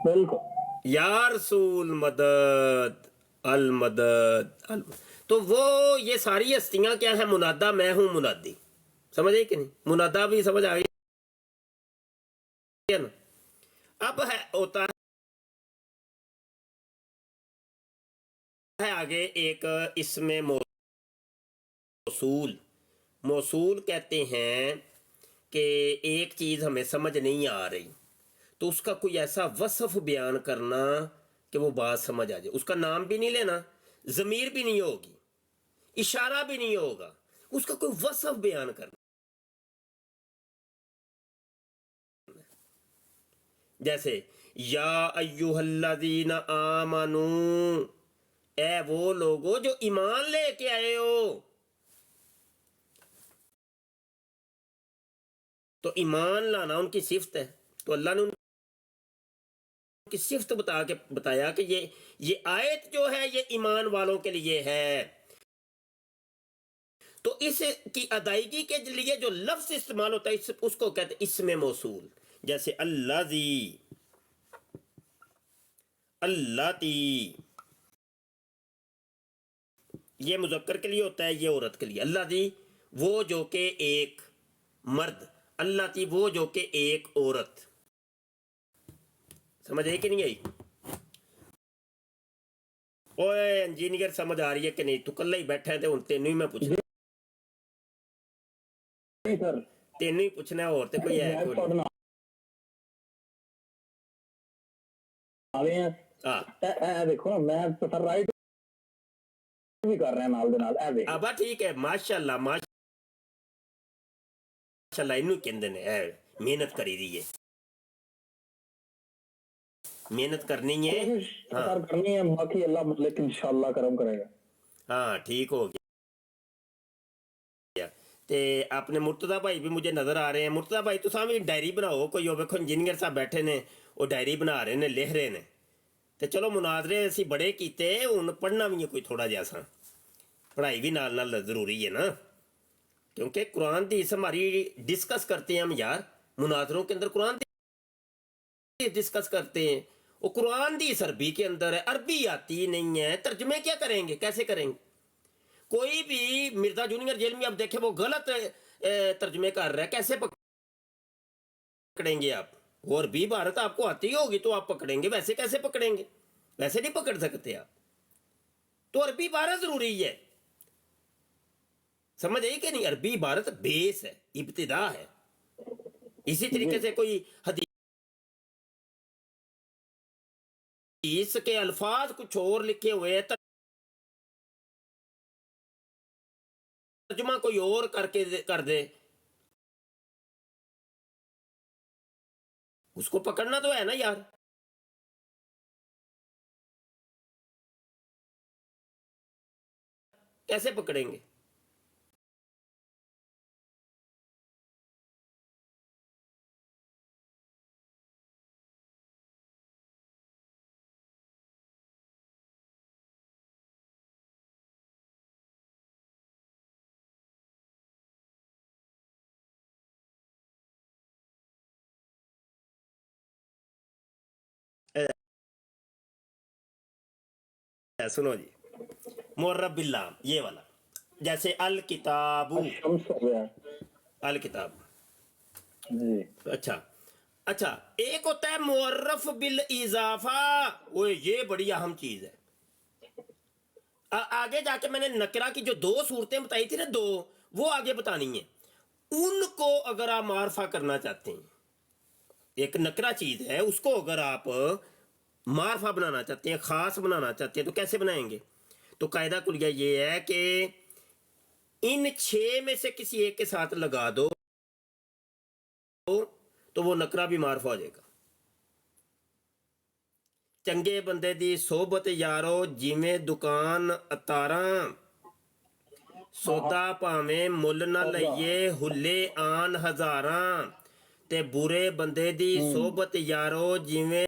बिल्कुल। या रसूल मदद, अल मदद, तो वो ये सारी हस्तियां क्या है? मुनादा, मैं हूं मुनादी। समझ आई कि नहीं? मुनादा भी समझ आ गया ना? अब है होता है आगे एक इसमें मौसूल। मौसूल कहते हैं कि एक चीज़ हमें समझ नहीं आ रही तो उसका कोई ऐसा वصف बयान करना कि वो बात समझ आ जाए। उसका नाम भी नहीं लेना, ज़मीर भी नहीं होगी, इशारा भी नहीं होगा, उसका कोई वصف बयान करना। जैसे या अय्युहल्लज़ीना आमनू, ए वो लोगो जो ईमान लेके आए हो। तो ईमान लाना उनकी सिफत है, तो अल्लाह ने उनकी सिफत बताया कि ये आयत जो है ये ईमान वालों के लिए है। तो इसकी अदायगी के लिए जो लफ्ज इस्तेमाल होता है उसको कहते हैं इसमें मौसूल। जैसे अल्लाजी, अल्लाती, ये मुजक्कर के लिए होता है, ये औरत के लिए। अल्लाजी वो जो के एक मर्द, अल्लाती वो जो के एक औरत। समझ आई कि नहीं आई? ओए इंजीनियर समझ आ रही है कि नहीं? तू कल ही बैठा है तो हूँ तेन ही मैं पूछना। सर तेन ही पूछना और तो कोई है कोई नहीं। देखो ना, मैं तो सर राइट भी कर रहे हैं नाल दे नाल ए देख। अब ठीक है, माशाल्लाह माशाल्लाह, इनू कहंदे ने मेहनत करी दी है, मेहनत करनी है। हाँ सर करनी है, बाकी अल्लाह मतलब इंशाल्लाह करम करेगा। हाँ ठीक हो गया। ते अपने मुर्तदा भाई भी मुझे नज़र आ रहे हैं। मुर्तदा भाई तुम भी डायरी बनाओ कोई, हो वेखो इंजीनियर साहब बैठे ने, वो डायरी बना रहे ने, लिख रहे ने। तो चलो मुनाजरे असी बड़े कीते, हुण पढ़ना भी है कोई थोड़ा जिहा सा, पढ़ाई भी नाल नाल ज़रूरी है ना, क्योंकि कुरान दी हमारी डिस्कस करते हैं हम यार, मुनाजरों के अंदर कुरान डिस्कस करते हैं। वो कुरान दी अरबी के अंदर है, अरबी आती नहीं है, तर्जमे क्या करेंगे, कैसे करेंगे? कोई भी मिर्जा जूनियर जेल में आप देखे वो गलत तर्जमे कर रहा है, कैसे पकड़ेंगे आप? और भी भारत आपको आती होगी तो आप पकड़ेंगे, वैसे कैसे पकड़ेंगे? वैसे नहीं पकड़ सकते आप। तो अरबी भारत जरूरी है, समझ आई कि नहीं? अरबी भारत बेस है, इब्तिदा है। इसी तरीके से कोई हदीस के अल्फाज कुछ और लिखे हुए हैं, तर्जुमा कोई और करके कर दे, उसको पकड़ना तो है ना यार। कैसे पकड़ेंगे? सुनो जी, मुर्रब बिल्ला ये वाला, जैसे अल किताबू, शम्स हो गया अल किताब। जी। अच्छा अच्छा, एक होता है मुअर्रफ बिल इजाफा, वो ये बड़ी अहम चीज है। आगे जाके मैंने नकरा की जो दो सूरतें बताई थी ना, दो, वो आगे बतानी है। उनको अगर आप मारफा करना चाहते हैं, एक नकरा चीज है, उसको अगर आप मारफा बनाना चाहते हैं, खास बनाना चाहते हैं, तो कैसे बनाएंगे? तो कायदा कुलिया ये है कि इन छह में से किसी एक के साथ लगा दो तो वो नकरा भी मारफा हो जाएगा। चंगे बंदे दी सोबत यारो जिमें दुकान अतारा, सौदा भावें मुल ना लइए हुले आन हजारां, ते बुरे बंदे दी सोबत यारो जिमें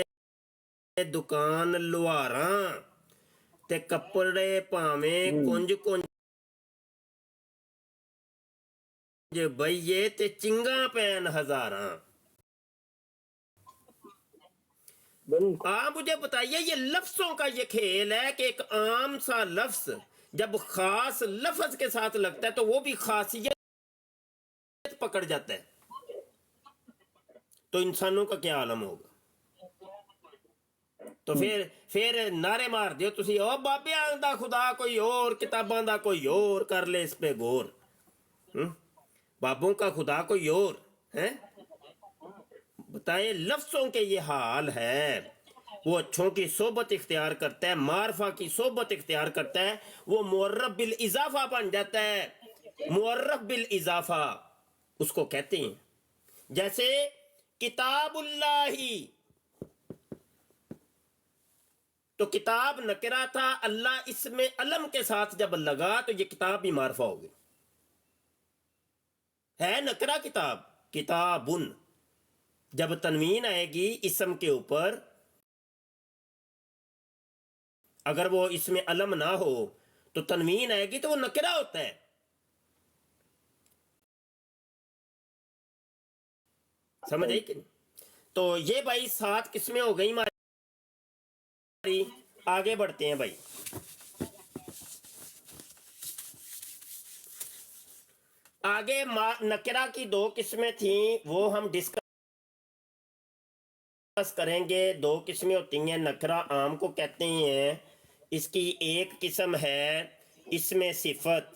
दुकान लुहारां, ते कपड़े भावें कुंज कुंज बइये ते चिंगा पैन हजारां। بالکل آپ مجھے بتائیے یہ لفظوں کا یہ کھیل ہے کہ ایک عام سا لفظ جب خاص لفظ کے ساتھ لگتا ہے تو وہ بھی خاصیت پکڑ جاتا ہے، تو انسانوں کا کیا عالم ہوگا؟ تو پھر نعرے مار دیو تسی، او بابیاں دا خدا کوئی اور، کتاباں دا کوئی اور، کر لے اس پہ غور۔ بابوں کا خدا کوئی اور ہے؟ بتائیں، لفظوں کے یہ حال ہے۔ وہ اچھوں کی صحبت اختیار کرتا ہے، معرفہ کی صحبت اختیار کرتا ہے، وہ معرف بالاضافہ بن جاتا ہے۔ معرف بالاضافہ اس کو کہتے ہیں، جیسے کتاب اللہ، تو کتاب نکرہ تھا، اللہ اس میں علم کے ساتھ جب لگا تو یہ کتاب بھی معرفہ ہو گئی، ہے نکرہ کتاب، کتابن۔ جب تنوین آئے گی اسم کے اوپر، اگر وہ اس میں علم نہ ہو تو تنوین آئے گی تو وہ نکرہ ہوتا ہے۔ سمجھ آئی کہ نہیں؟ تو یہ بھائی 7 قسمیں ہو گئی ہماری۔ آگے بڑھتے ہیں بھائی۔ آگے نکرہ کی 2 قسمیں تھیں، وہ ہم ڈسکس کریں گے۔ 2 قسمیں ہوتی ہیں، نکرہ عام کو کہتے ہیں، اس کی ایک قسم ہے اس میں صفت،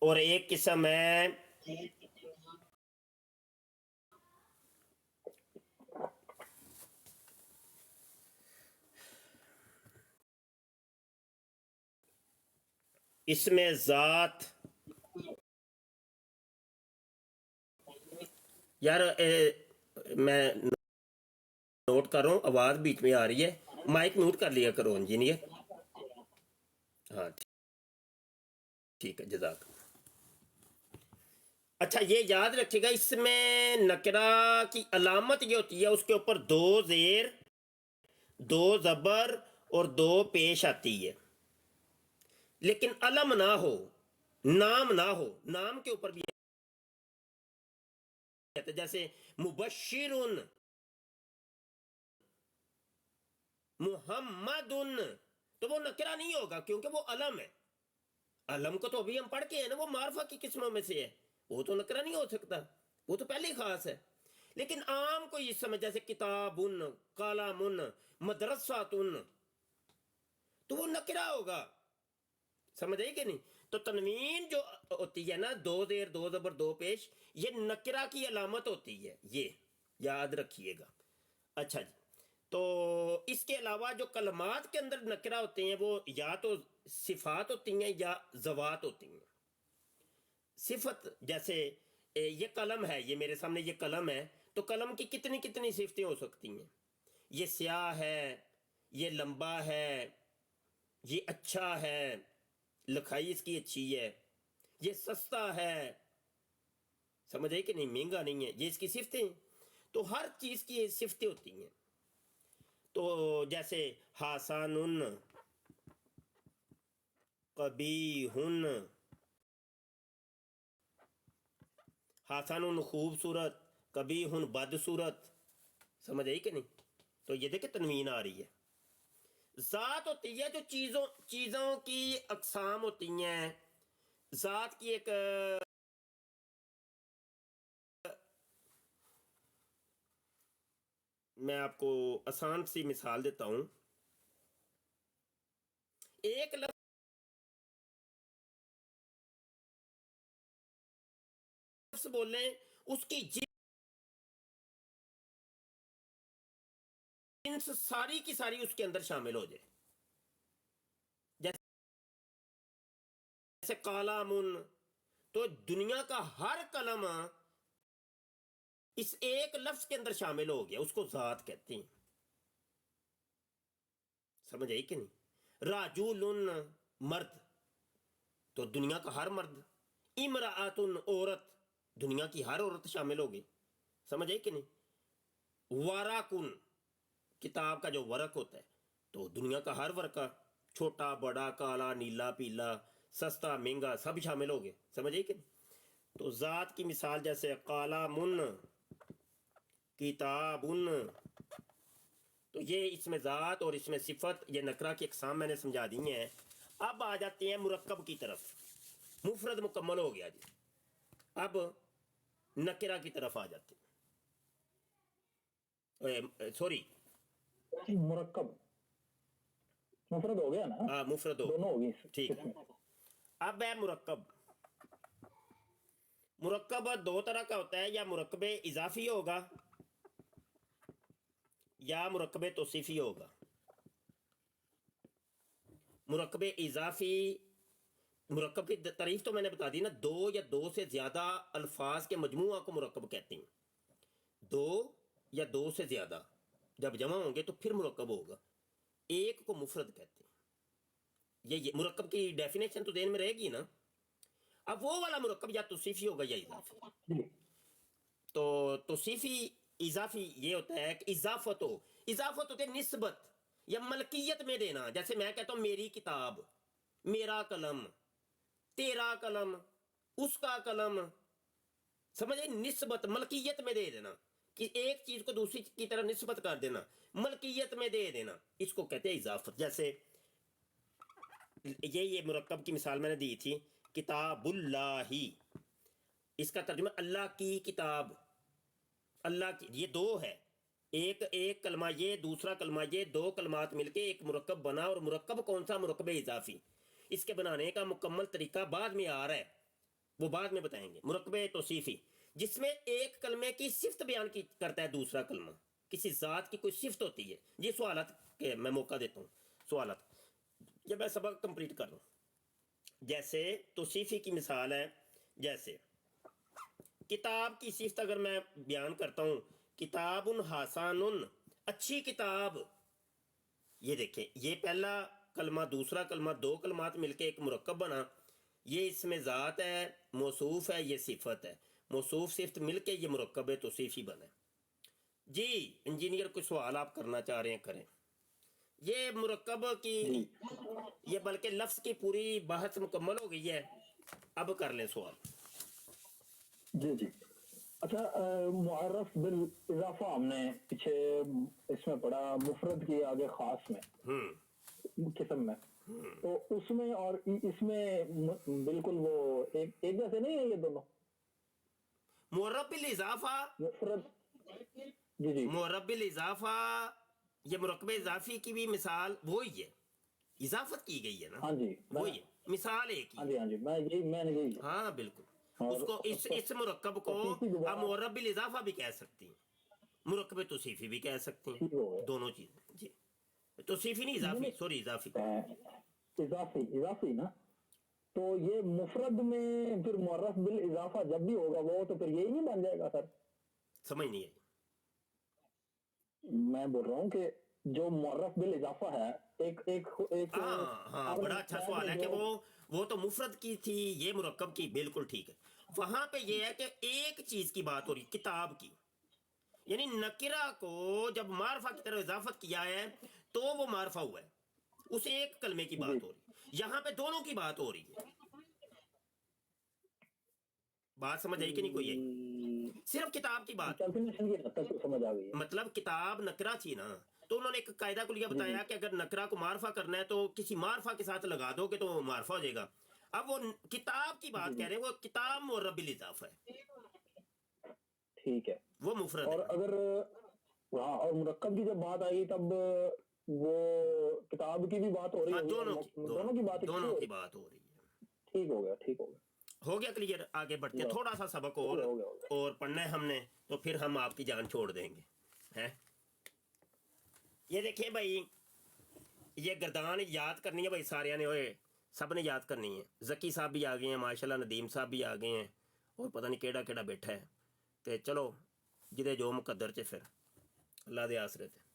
اور ایک قسم ہے اس میں ذات۔ یار میں نوٹ کر رہا ہوں، آواز بیچ میں آ رہی ہے، مائک میوٹ کر لیا کرو انجینئر۔ ہاں ٹھیک ہے، جزاک۔ اچھا یہ یاد رکھیے گا، اس میں نکرہ کی علامت یہ ہوتی ہے، اس کے اوپر 2 زیر، 2 زبر اور 2 پیش آتی ہے، لیکن علم نہ ہو، نام نہ ہو۔ نام کے اوپر بھی ہے، جیسے مبشر محمد، تو وہ نکرہ نہیں ہوگا کیونکہ وہ علم ہے۔ علم کو تو ابھی ہم پڑھ کے ہیں نا، وہ معرفہ کی قسموں میں سے ہے، وہ تو نکرہ نہیں ہو سکتا، وہ تو پہلے ہی خاص ہے۔ لیکن عام کو یہ سمجھ، جیسے کتابن، کالامن، مدرساتن، تو وہ نکرہ ہوگا۔ سمجھ آئی کہ نہیں؟ تو تنوین جو ہوتی ہے نا، 2 زیر، 2 زبر، 2 پیش، یہ نکرہ کی علامت ہوتی ہے، یہ یاد رکھیے گا۔ اچھا جی، تو اس کے علاوہ جو کلمات کے اندر نکرہ ہوتے ہیں وہ یا تو صفات ہوتی ہیں یا ذوات ہوتی ہیں۔ صفت، جیسے یہ قلم ہے، یہ میرے سامنے یہ قلم ہے، تو قلم کی کتنی صفتیں ہو سکتی ہیں؟ یہ سیاہ ہے، یہ لمبا ہے، یہ اچھا ہے، لکھائی اس کی اچھی ہے، یہ سستا ہے، سمجھ آئی کہ نہیں، مہنگا نہیں ہے، یہ اس کی صفتیں ہیں۔ تو ہر چیز کی صفتیں ہوتی ہیں۔ تو جیسے حسن، قبیح، حسن خوبصورت، قبیح بدصورت، سمجھ آئی کہ نہیں؟ تو یہ دیکھیں تنوین آ رہی ہے۔ ذات ہوتی ہے جو چیزوں کی اقسام ہوتی ہیں۔ ذات کی ایک میں آپ کو آسان سی مثال دیتا ہوں۔ ایک لفظ بولیں، اس کی جنس ساری کی ساری اس کے اندر شامل ہو جائے، جیسے قلم، تو دنیا کا ہر قلم اس ایک لفظ کے اندر شامل ہو گیا، اس کو ذات کہتے ہیں۔ سمجھ آئی کہ نہیں؟ رجل، مرد، تو دنیا کا ہر مرد۔ امرأۃ، عورت، دنیا کی ہر عورت شامل ہوگی، سمجھ آئی کہ نہیں؟ ورق، کتاب کا جو ورق ہوتا ہے، تو دنیا کا ہر ورقہ، چھوٹا بڑا، کالا نیلا پیلا، سستا مہنگا، سب شامل ہو گئے، سمجھ آئی کہ نہیں؟ تو ذات کی مثال جیسے قلم، किताबुन, तो ये इसमें ज़ात और इसमें सिफत, ये नकरा की अक़साम मैंने समझा दी हैं। अब आ जाते हैं मुरक्कब की तरफ। मुफरद मुकम्मल हो गया जी, अब नकरा की तरफ आ जाते हैं। सॉरी, मुरक्कब मुफरद हो गया ना, हाँ मुफरद हो, दोनों होगी ठीक है। अब है मुरक्कब। मुरक्कब दो तरह का होता है, या मुरक्कब इजाफी होगा या मुरक्कब तौसीफी होगा। मुरक्कब इजाफी, मुरक्कब की तारीफ तो मैंने बता दी ना, दो या दो से ज़्यादा अल्फाज के मजमुआ को मुरक्कब कहते हैं। दो या दो से ज़्यादा जब जमा होंगे तो फिर मुरक्कब होगा, एक को मुफरद कहते हैं। ये मुरक्कब की डेफिनेशन तो देन में रहेगी ना। अब वो वाला मुरक्कब या तौसीफी होगा या इजाफी। तो तौसीफी इजाफी ये होता है कि इजाफत होते है निस्बत या मलकियत में देना। जैसे मैं कहता हूँ मेरी किताब, मेरा कलम, तेरा कलम, उसका कलम, समझे, निस्बत मलकियत में दे देना, कि एक चीज को दूसरी की तरफ निस्बत कर देना, मलकियत में दे देना, इसको कहते हैं इजाफत। जैसे ये मुरक्कब की मिसाल मैंने दी थी, किताबुल्लाही, इसका तर्जुमा अल्लाह की किताब, अल्लाह की, ये दो है, एक कलमा ये, दूसरा कलमा ये, दो कलमात मिलके एक मुरक्कब बना। और मुरक्कब कौन सा? मुरक्कब इजाफी। इसके बनाने का मुकम्मल तरीका बाद में आ रहा है, वो बाद में बताएंगे। मुरक्कब तौसीफी, जिसमें एक कलमे की सिफ्त बयान की करता है दूसरा कलमा, किसी ज़ात की कोई सिफ्त होती है। ये सवालत के मैं मौका देता हूँ, सवालत जब मैं सबक कंप्लीट कर लूँ। जैसे तौसीफी की मिसाल है, जैसे किताब की सिफ्त अगर मैं बयान करता हूँ, किताबुन हासानुन, अच्छी किताब। ये देखें, ये पहला कलमा, दूसरा कलमा, दो कलमात मिलके एक मुरक्कब बना। ये इसमें ज़ात है, मौसूफ है, ये सिफत है। मौसूफ सिफ्त मिलके ये मुरक्कब तौसीफी बना। जी इंजीनियर, कोई सवाल आप करना चाह रहे हैं करें। ये मुरक्कब की, ये बल्कि लफ्ज़ की पूरी बहस मुकम्मल हो गई है, अब कर लें सवाल। जी जी। अच्छा, मुअर्रफ बिल इजाफा हमने पीछे इसमें पढ़ा, मुफरद की आगे खास में किस्म में, तो उसमें और इसमें बिल्कुल वो एक जैसे नहीं है ये दोनों? मुअर्रफ बिल इजाफा, मुफरद, जी जी, मुअर्रफ बिल इजाफा, ये मुरक्कब इजाफी की भी मिसाल वही है, इजाफत की गई है ना। हाँ जी, वही है, मिसाल एक हाँ ही। जी, हाँ जी, मैंने यही, हाँ बिल्कुल। और उसको इस मुरक्कब को आप मुअर्रफ बिल इजाफा भी कह सकती हैं, मुरक्कब तौसीफी भी कह सकती ठीक हो हैं, गया। दोनों चीज़। जी, तौसीफी नहीं, इजाफी, सॉरी इजाफी। इजाफी इजाफी ना, तो ये मुफरद में फिर मुअर्रफ बिल इजाफा जब भी होगा वो तो फिर यही नहीं बन जाएगा सर? समझ नहीं आई। मैं बोल रहा हूँ कि जो मुअर्रफ बिल इजाफा है, एक एक एक हाँ, बड़ा अच्छा सवाल है कि वो तो मुफरद की थी, ये मुरक्कब की, बिल्कुल ठीक है। वहां पे ये है कि एक चीज की बात हो रही, किताब की, यानी नकिरा को जब मारफा की तरफ इजाफत किया है तो वो मारफा हुआ है, उस एक कलमे की बात हो रही। यहां पे दोनों की बात हो रही है। बात समझ आई कि नहीं? कोई आई, सिर्फ किताब की बात। कैलकुलेशन की हद तक समझ आ गई है। मतलब किताब नकरा थी ना, तो उन्होंने एक कायदा कुलिया बताया कि अगर नकरा को मारफा करना है तो किसी मारफा के साथ लगा दोगे तो वो मारफा हो जाएगा। अब वो किताब की बात कह रहे हैं, वो किताब मुअर्रफ बिल इजाफा है, ठीक है। वो मुफरद और है। अगर हाँ, और मुरक्कब की जब बात आई तब वो किताब की भी बात हो रही हाँ, है, दोनों की बात दोनों की बात हो रही है। ठीक हो गया, ठीक हो गया, हो गया क्लियर। आगे बढ़ते हैं, थोड़ा सा सबक हो गया। और पढ़ना है हमने, तो फिर हम आपकी जान छोड़ देंगे हैं। ये देखिए भाई, ये गर्दान याद करनी है भाई, सारे ने ओए, सब ने याद करनी है। जकी साहब भी आ गए हैं माशाल्लाह, नदीम साहब भी आ गए हैं, और पता नहीं केड़ा केड़ा बैठा है। तो चलो जिदे जो मुकद्दर च फिर अल्लाह दे आसरे थे।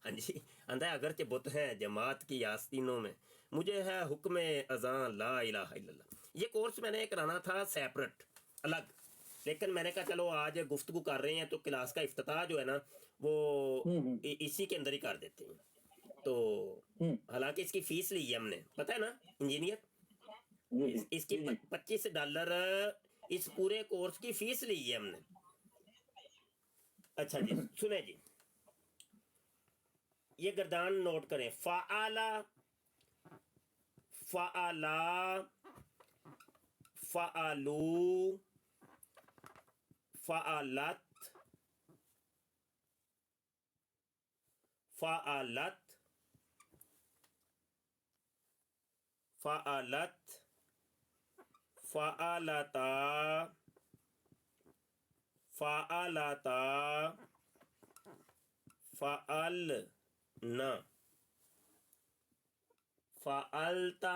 हाँ जी, आंदा है अगरचे बुत हैं जमात की आस्तीनों में, मुझे है हुक्म अज़ां ला इलाहा इल्लल्लाह। ये कोर्स मैंने कराना था सेपरेट, अलग, लेकिन मैंने कहा चलो आज गुफ्तगू कर रहे हैं तो क्लास का इफ्तिताह जो है ना वो इसी के अंदर ही कर देते हैं। तो हालांकि इसकी फीस ली है हमने, पता है ना इंजीनियर, इसकी $25 इस पूरे कोर्स की फीस ली है हमने। अच्छा जी, सुने जी, ये गर्दान नोट करें। फ़ाला, फ़ाला, फ़ालू, फ़ालत, फ़ालत, फ़ालत, फ़ालता, फ़ालता, फ़ालना, फ़ालता,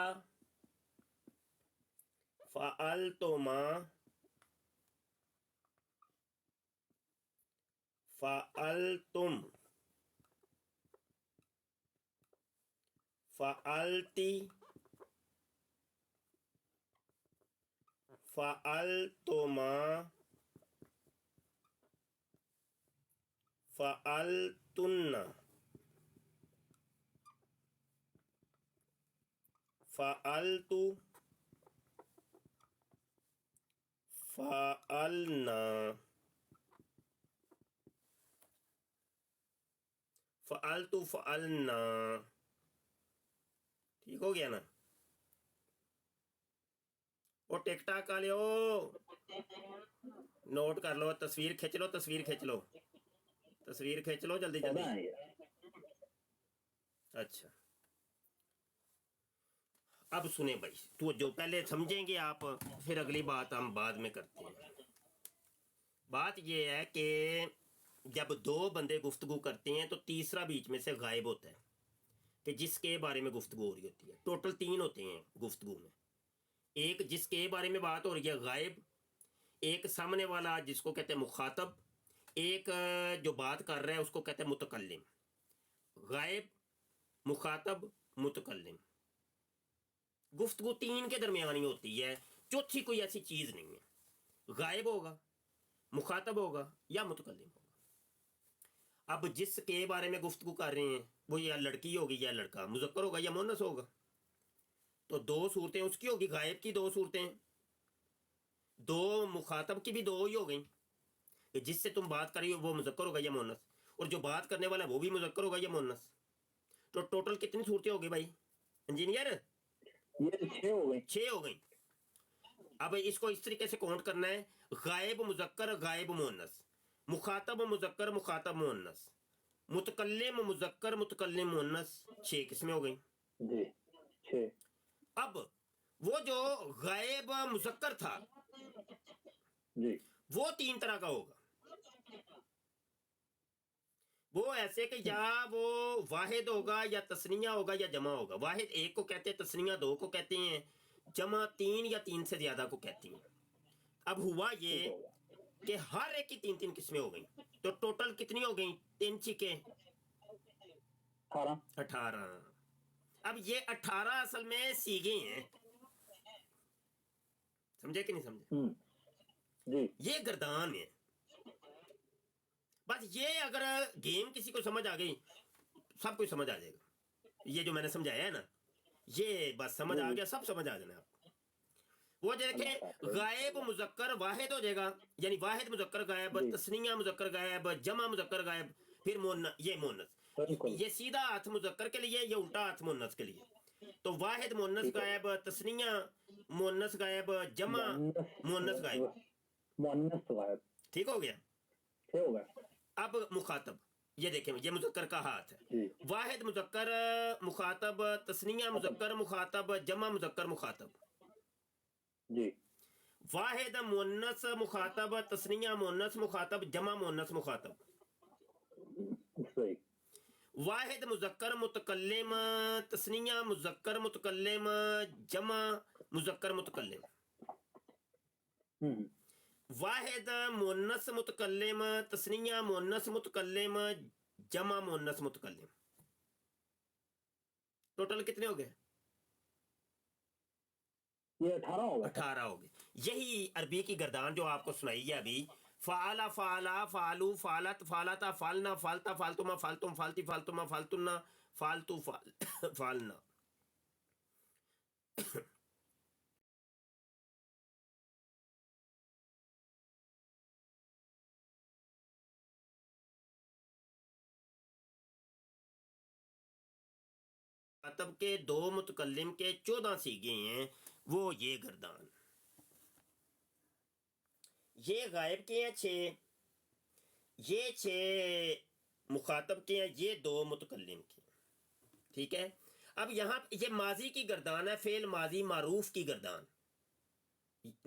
फ़ालतुमा, फ़ालतुम, फ़ालती, फ़ालतुमा, फ़ालतुन्ना, फ़ालतू, फ़ालना, फ़ालतू, फ़ालना। ठीक हो गया ना? वो टिकटाक वाले हो, नोट कर लो, तस्वीर खींच लो, तस्वीर खींच लो, तस्वीर खींच लो जल्दी पता जल्दी। है ये। अच्छा, अब सुने भाई, तो जो पहले समझेंगे आप, फिर अगली बात हम बाद में करते हैं। बात ये है कि जब दो बंदे गुफ्तगू करते हैं तो तीसरा बीच में से गायब होता है, कि जिसके बारे में गुफ्तगू हो रही होती है। टोटल 3 होते हैं गुफ्तगू में। एक जिसके बारे में बात हो रही है गायब, एक सामने वाला जिसको कहते हैं मुखातब, एक जो बात कर रहा है उसको कहते हैं मुतकल्लिम। गायब, मुखातब, मुतकल्लिम। गुफ्तगू 3 के दरमियान ही होती है, चौथी कोई ऐसी चीज़ नहीं है। गायब होगा, मुखातब होगा या मुतकल्लिम होगा। अब जिसके बारे में गुफ्तगू कर रहे हैं वो या लड़की होगी या लड़का, मुज़क्कर होगा या मुन्नस होगा। तो 2 सूरतें उसकी होगी, गायब की 2 सूरतें, 2 मुखातब की भी 2 ही हो गई, कि जिससे तुम बात कर रही हो वो मुज़क्कर होगा या मुन्नस, और जो बात करने वाला है वो भी मुज़क्कर होगा या मुन्नस। तो टोटल कितनी सूरतें हो गई भाई इंजीनियर? ये 6 हो गई। 6 हो गई। अब इसको इस तरीके से काउंट करना है, गायब मुज़क्कर, गायब मुन्नस, मुखातब मुज़क्कर, मुखातब मुन्नस, मुतकल्लिम मुज़क्कर, मुतकल्लिम मुन्नस। 6 किस्में हो गई। जी 6। अब वो जो गायब मुज़क्कर था जी वो 3 तरह का होगा। वो ऐसे कि या वो वाहिद होगा या तस्निया होगा या जमा होगा। वाहिद 1 को कहते हैं, तस्निया 2 को कहते हैं, जमा 3 या 3 से ज़्यादा को कहती हैं। अब हुआ ये ठीक होगा। कि हर एक की 3-3 किस्में हो गई। तो टोटल कितनी हो गई? 3 छिके 18। 18। अब ये 18 असल में सीगे हैं, समझे कि नहीं समझे? जी ये गर्दान है। बस ये अगर गेम किसी को समझ आ गई, सब कुछ समझ आ जाएगा। ये जो मैंने समझाया है ना, ये बस समझ जी आ जी। गया, सब समझ आ जाना आपको। वो अल्लाह देखें, हाफिज। गायब मुजक्कर वाहिद हो जाएगा, यानी वाहिद मुजक्कर गायब, जी तस्निया मुजक्कर गायब, जमा मुजक्कर गायब, फिर ये मोनस। बिल्कुल। ये सीधा हाथ मुजक्कर के लिए, ये उल्टा हाथ मोनस के लिए। तो वाहिद मोनस ठीक हो गायब, तस्निया मोनस गायब, जमा मोनस गायब। मुअन्नस, मुअन्नस गायब। ठीक हो गया। 6 हो गए। अब मुखातब, ये देखें, ये मुजक्कर का हाथ है। जी वाहिद मुजक्कर मुखातब, तस्निया खत्म। मुजक्कर मुखातब, जमा मुजक्कर मुखातब। जी वाहिद मुन्नस मुखातब, तस्निया मुन्नस मुखातब, जमा मुन्नस मुखातब। सही। वाहिद मुजक्कर मुतकल्लिम, तस्निया मुजक्कर मुतकल्लिम, जमा मुजक्कर मुतकल्लिम। हम्म। वाहिद मुन्नस मुतकल्लिम, तस्निया मुन्नस मुतकल्लिम, जमा मुन्नस मुतकल्लिम। टोटल कितने हो गए? ये 18 हो गए। 18 हो गए। यही अरबी की गर्दान जो आपको सुनाई है अभी, फाला फाला फालू फालत फालता फालना फालता फालतुमा फालतुम फालती फालतुमा फालतुन्ना फालतू फालना। मुखातब के 2 मुतकल्लिम के 14 सीगे हैं, वो ये गर्दान, ये गायब के हैं 6, ये 6 मुखातब के हैं, ये 2 मुतकल्लिम के। ठीक है, अब यहाँ ये माजी की गर्दान है, फेल माजी मारूफ की गर्दान।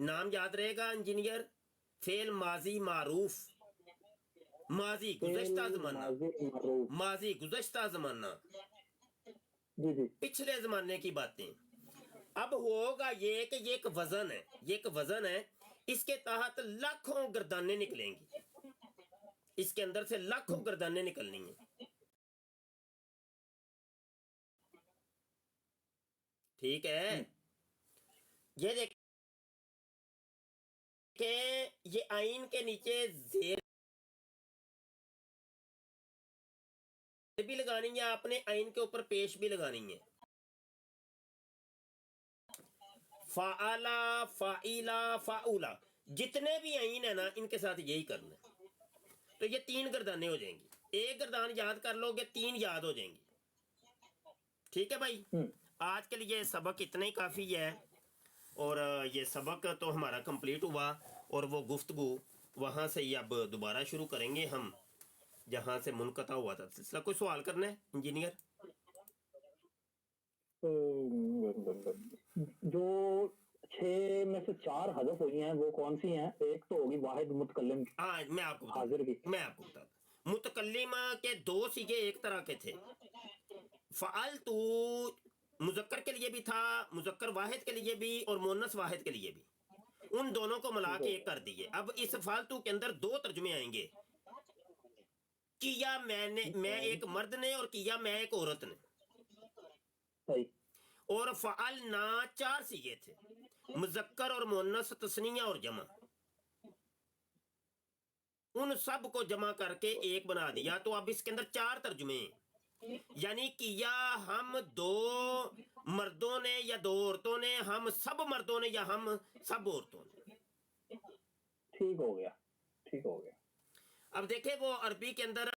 नाम याद रहेगा इंजीनियर, फेल माजी मारूफ, माजी गुज़श्ता ज़माना, माजी गुज़श्ता ज़माना, जी जी पिछले ज़माने की बातें। अब होगा ये कि ये एक वज़न है, ये एक वज़न है, इसके तहत लाखों गर्दानें निकलेंगी, इसके अंदर से लाखों गर्दानें निकलनी है। ठीक है, ये देखिए, ये आइन के नीचे जेर भी लगानी है आपने, आइन के ऊपर पेश भी लगानी है। फाआला, फाइला, फाउला, जितने भी आइन है ना, इनके साथ यही करना है। तो ये 3 गर्दानें हो जाएंगी, एक गर्दान याद कर लोगे 3 याद हो जाएंगी। ठीक है भाई, आज के लिए सबक इतना ही काफ़ी है, और ये सबक तो हमारा कंप्लीट हुआ, और वो गुफ्तगू वहाँ से ही अब दोबारा शुरू करेंगे हम, जहाँ से मुनक़ता हुआ था सिलसिला। कोई सवाल करना है इंजीनियर? जो 6 में से 4 हज़फ हुई हैं वो कौन सी हैं? एक तो होगी वाहिद मुतकल्लिम हाँ, मैं आपको हाजिर की। मैं आपको बता दूं, मुतकल्लिम के 2 सीगे एक तरह के थे। फ़अल तू मुज़क्कर के लिए भी था, मुज़क्कर वाहिद के लिए भी, और मुअन्नस वाहिद के लिए भी, उन दोनों को मिला के एक कर दिए। अब इस फालतू के अंदर 2 तर्जुमे आएंगे, किया मैंने, मैं एक मर्द ने, और किया मैं एक औरत ने। सही। और फ़अल ना 4 सीगे थे, मुज़क्कर और मुअन्नस, तस्निया और जमा, उन सब को जमा करके एक बना दिया। तो अब इसके अंदर 4 तर्जुमे, यानी किया हम 2 मर्दों ने या 2 औरतों ने, हम सब मर्दों ने या हम सब औरतों ने। ठीक हो गया, ठीक हो गया। अब देखें वो अरबी के अंदर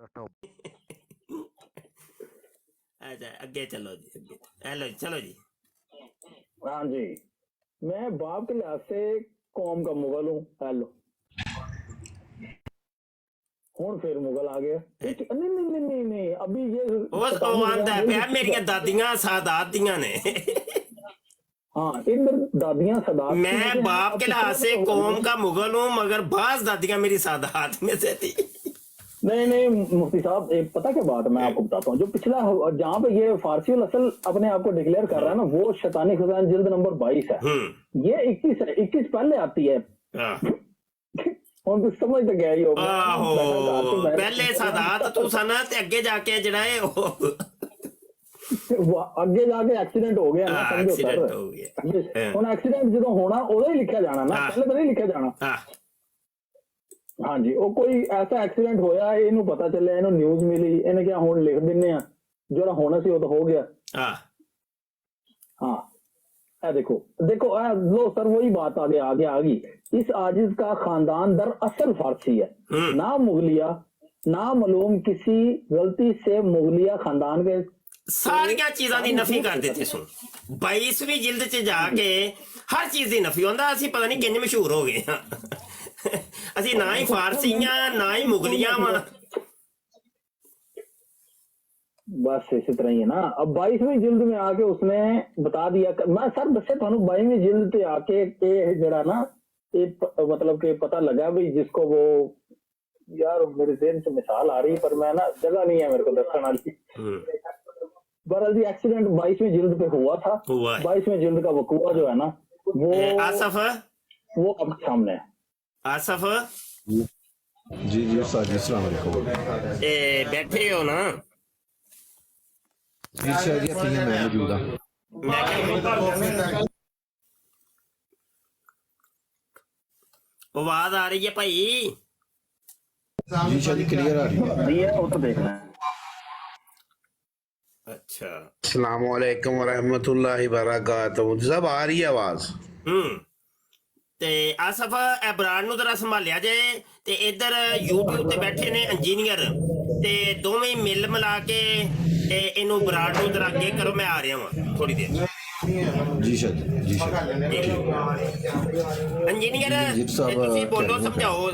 اچھا اگے چلو جی اگے ہیلو چلو جی ہاں جی، میں باپ کے لحاظ سے قوم کا مغل ہوں. ہیلو، ہوں پھر مغل آ گیا. نہیں نہیں نہیں نہیں نہیں، ابھی یہ وہ آندا ہے پیا میری دادیاں سادات دیاں نے ہاں ادھر دادیاں سادات کی میں چیزیں ہیں. باپ اب کے پچھلا لحاظ سے تو قوم کا مغل ہوں مگر بعض دادیاں میری سادات میں سے تھی. نہیں نہیں مفتی صاحب، پتہ کیا بات ہے، میں آپ کو بتاتا ہوں. جو پچھلا جہاں پہ یہ فارسی الاصل اپنے آپ کو ڈکلیئر کر رہا ہے نا، وہ شیطانی خزان جلد نمبر 22 ہے. یہ 21 پہلے آتی ہے. ہوں تو سمجھ تو گیا ہی ہو. آہو پہلے سادات تو سنا تے اگے جا کے جڑا ہے اگے جا کے ایکسیڈنٹ ہو گیا نا، سمجھو سر. ایکسیڈنٹ ہو گیا. ہوں ایکسیڈنٹ جدو ہونا ادو ہی لکھا جانا نا، پہلے تو نہیں لکھا جانا. ہاں جی، وہ کوئی ایسا ایکسیڈنٹ ہویا، یہ پتا چلیا، یہ نیوز ملی، یہ کیا ہوں لکھ دینے جو ہونا سی وہ تو ہو گیا. ہاں دیکھو دیکھو لو سر، وہی بات آگے آگے آ گئی. اس عاجز کا خاندان در اصل فارسی ہے، نہ مغلیہ، نہ معلوم کسی غلطی سے مغلیہ خاندان کے ساریا چیزاں دی نفی کر دیتے سن. 22ویں جلد چ جا کے ہر چیز دی نفی ہوندا. اسی پتہ نہیں کنج مشہور ہو گئے ہاں. اسی نہ ہی فارسیاں نہ ہی مغلیاں وا. بس اسی طرح ہی ہے نا. اب 22ویں جلد میں آ کے اس نے بتا دیا. میں سر دسے تھانوں 22ویں جلد پہ آ کے جڑا نا مطلب کہ پتہ لگا بھائی جس کو وہ یار میرے ذہن سے مثال آ رہی پر میں نا جگہ نہیں ہے میرے کو دسن والی. بہرحال جی ایکسیڈنٹ 22ویں جلد پہ ہوا تھا. 22ویں جلد کا وقوع جو ہے نا آصف وہ اب سامنے ہے. آصف جی جی استاد جی السلام علیکم. بیٹھے ہو نا؟ جی شاید یہ میں موجود ہوں. آواز آ رہی ہے بھائی؟ جی شاید کلیئر آ رہی ہے. وہ تو دیکھنا ہے. اچھا السلام علیکم ورحمۃ اللہ وبرکاتہ. سب آ رہی ہے آواز؟ تے آصف اے برانڈ نو ذرا سنبھالیا جائے. تے ادھر یوٹیوب تے بیٹھے نے انجینئر تے دوویں مل ملا کے اینو برانڈ نو ذرا اگے کرو. میں آ رہا ہوں تھوڑی دیر. جی شاید جی انجینئر جی صاحب تسی بولو سمجھاؤ.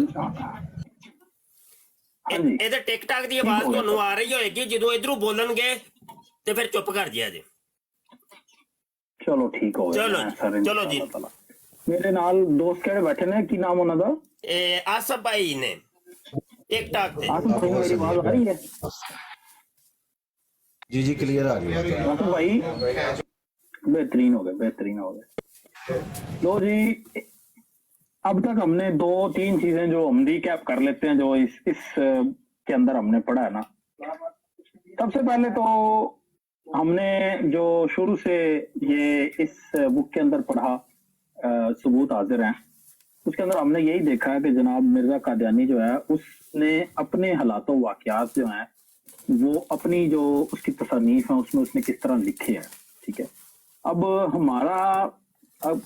ادھر ٹک ٹاک دی آواز تانوں آ رہی ہوئے گی. جدوں ادھروں بولن گے تے پھر چپ کر جیا جی. چلو ٹھیک ہو چلو گیا جی سر چلو جی. انشاءاللہ تعالی. میرے نال دوست کہڑے بیٹھے نے، کی نام انہاں دا؟ آصف بھائی نے ٹک ٹاک تے. آصف بھائی میری آواز آ رہی ہے؟ جی جی کلیئر آ رہی ہے. آصف بھائی بہترین ہو گئے بہترین ہو گئے. لو جی، اب تک ہم نے 2-3 چیزیں جو ہم ریکیپ کر لیتے ہیں جو اس کے اندر ہم نے پڑھا ہے نا. سب سے پہلے تو ہم نے جو شروع سے یہ اس بک کے اندر پڑھا ثبوت حاضر ہیں، اس کے اندر ہم نے یہی دیکھا ہے کہ جناب مرزا قادیانی جو ہے اس نے اپنے حالات و واقعات جو ہیں وہ اپنی جو اس کی تصانیف ہیں اس میں اس نے کس طرح لکھے ہیں. ٹھیک ہے، اب ہمارا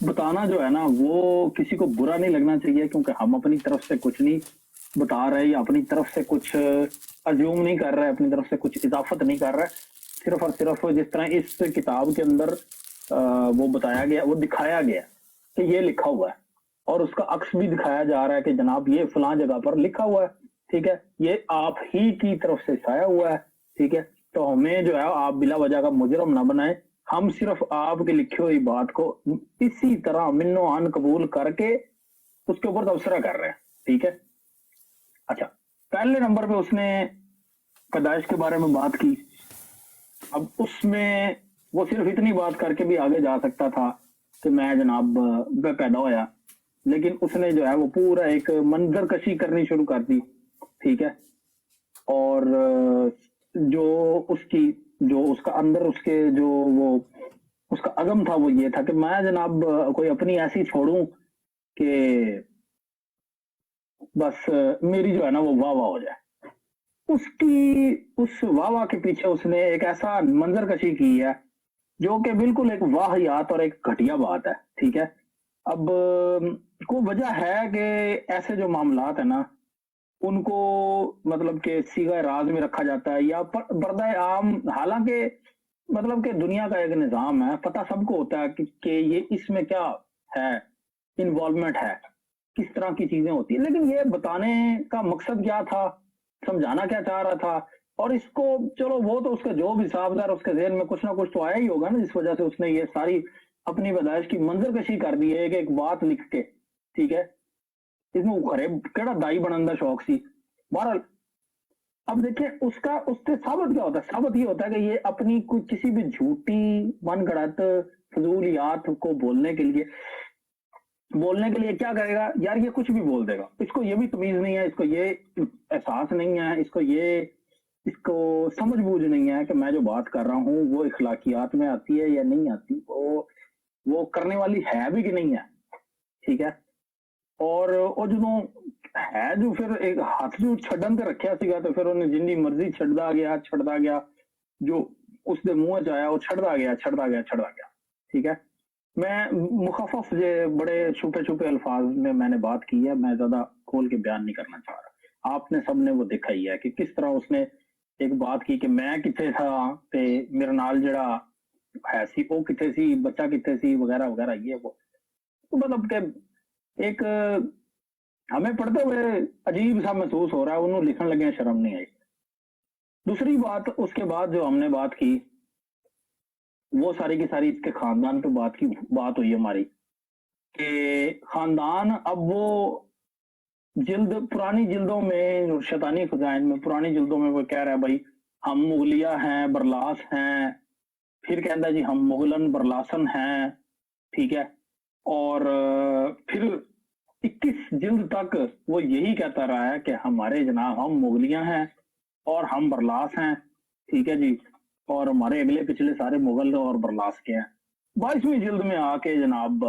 بتانا جو ہے نا وہ کسی کو برا نہیں لگنا چاہیے، کیونکہ ہم اپنی طرف سے کچھ نہیں بتا رہے یا اپنی طرف سے کچھ ازیوم نہیں کر رہے، اپنی طرف سے کچھ اضافت نہیں کر رہے. صرف اور صرف جس طرح اس کتاب کے اندر وہ بتایا گیا، وہ دکھایا گیا کہ یہ لکھا ہوا ہے، اور اس کا عکس بھی دکھایا جا رہا ہے کہ جناب یہ فلاں جگہ پر لکھا ہوا ہے. ٹھیک ہے، یہ آپ ہی کی طرف سے شائع ہوا ہے. ٹھیک ہے، تو ہمیں جو ہے آپ بلا وجہ کا مجرم نہ بنائیں. ہم صرف آپ کے لکھی ہوئی بات کو اسی طرح من و عن قبول کر کے اس کے اوپر تبصرہ کر رہے ہیں. ٹھیک ہے، اچھا پہلے نمبر پہ اس نے پیدائش کے بارے میں بات کی. اب اس میں وہ صرف اتنی بات کر کے بھی آگے جا سکتا تھا کہ میں جناب پیدا ہویا، لیکن اس نے جو ہے وہ پورا ایک منظر کشی کرنی شروع کر دی. ٹھیک ہے، اور جو اس کا اندر اس کے جو وہ اس کا عزم تھا وہ یہ تھا کہ میں جناب کوئی اپنی ایسی چھوڑوں کہ بس میری جو ہے نا وہ واہ واہ ہو جائے. اس واہ واہ کے پیچھے اس نے ایک ایسا منظر کشی کی ہے جو کہ بالکل ایک واہیات اور ایک گھٹیا بات ہے. ٹھیک ہے، اب کوئی وجہ ہے کہ ایسے جو معاملات ہیں نا ان کو مطلب کہ صیغہ راز میں رکھا جاتا ہے یا پردہ عام، حالانکہ مطلب کہ دنیا کا ایک نظام ہے، پتہ سب کو ہوتا ہے کہ یہ اس میں کیا ہے، انوالومنٹ ہے، کس طرح کی چیزیں ہوتی ہیں، لیکن یہ بتانے کا مقصد کیا تھا، سمجھانا کیا چاہ رہا تھا، اور اس کو چلو وہ تو اس کا جو بھی حساب دار اس کے ذہن میں کچھ نہ کچھ تو آیا ہی ہوگا نا، جس وجہ سے اس نے یہ ساری اپنی پیدائش کی منظر کشی کر دی ہے ایک بات لکھ کے، ٹھیک ہے، اس میں کھڑے کیڑا دائی بنن دا شوق سی۔ بہرحال اب دیکھیں اس سے ثابت کیا ہوتا ہے، ثابت یہ ہوتا ہے کہ یہ اپنی کوئی کسی بھی جھوٹی من گڑت فضولیات کو بولنے کے لیے کیا کرے گا یار، یہ کچھ بھی بول دے گا، اس کو یہ بھی تمیز نہیں ہے، اس کو یہ احساس نہیں ہے، اس کو سمجھ بوجھ نہیں ہے کہ میں جو بات کر رہا ہوں وہ اخلاقیات میں آتی ہے یا نہیں آتی، وہ کرنے والی ہے بھی کہ نہیں ہے، ٹھیک ہے۔ اور وہ جدوں ہے جو پھر ایک ہاتھ جو چھڈن تے رکھیا سیگا تو پھر انہیں جنی مرضی چھڑدا گیا جو اس دے منہ چ آیا وہ چھڑدا گیا، ٹھیک ہے۔ میں مخفف بڑے چھپے الفاظ میں نے بات کی ہے، میں زیادہ کھول کے بیان نہیں کرنا چاہ رہا، آپ نے سب نے وہ دیکھا ہی ہے کہ کس طرح اس نے ایک بات کی کہ میں کتنے تھا تے میرے نال جڑا ہے سی وہ کتنے سی، بچہ کتنے سی، وغیرہ وغیرہ، یہ وہ مطلب کہ ایک ہمیں پڑھتے ہوئے عجیب سا محسوس ہو رہا ہے، انہوں لکھن لگے شرم نہیں آئی۔ دوسری بات اس کے بعد جو ہم نے بات کی وہ ساری کی ساری اس کے خاندان پہ بات ہوئی ہماری کہ خاندان اب وہ پرانی جلدوں میں، شیطانی خزائن میں پرانی جلدوں میں وہ کہہ رہا ہے بھائی ہم مغلیہ ہیں، برلاس ہیں، پھر کہتا ہے جی ہم مغلن برلاسن ہیں، ٹھیک ہے، اور پھر 21 جلد تک وہ یہی کہتا رہا ہے کہ ہمارے جناب ہم مغلیہ ہیں اور ہم برلاس ہیں، ٹھیک ہے جی، اور ہمارے اگلے پچھلے سارے مغل اور برلاس کے ہیں۔ 22ویں جلد میں آ کے جناب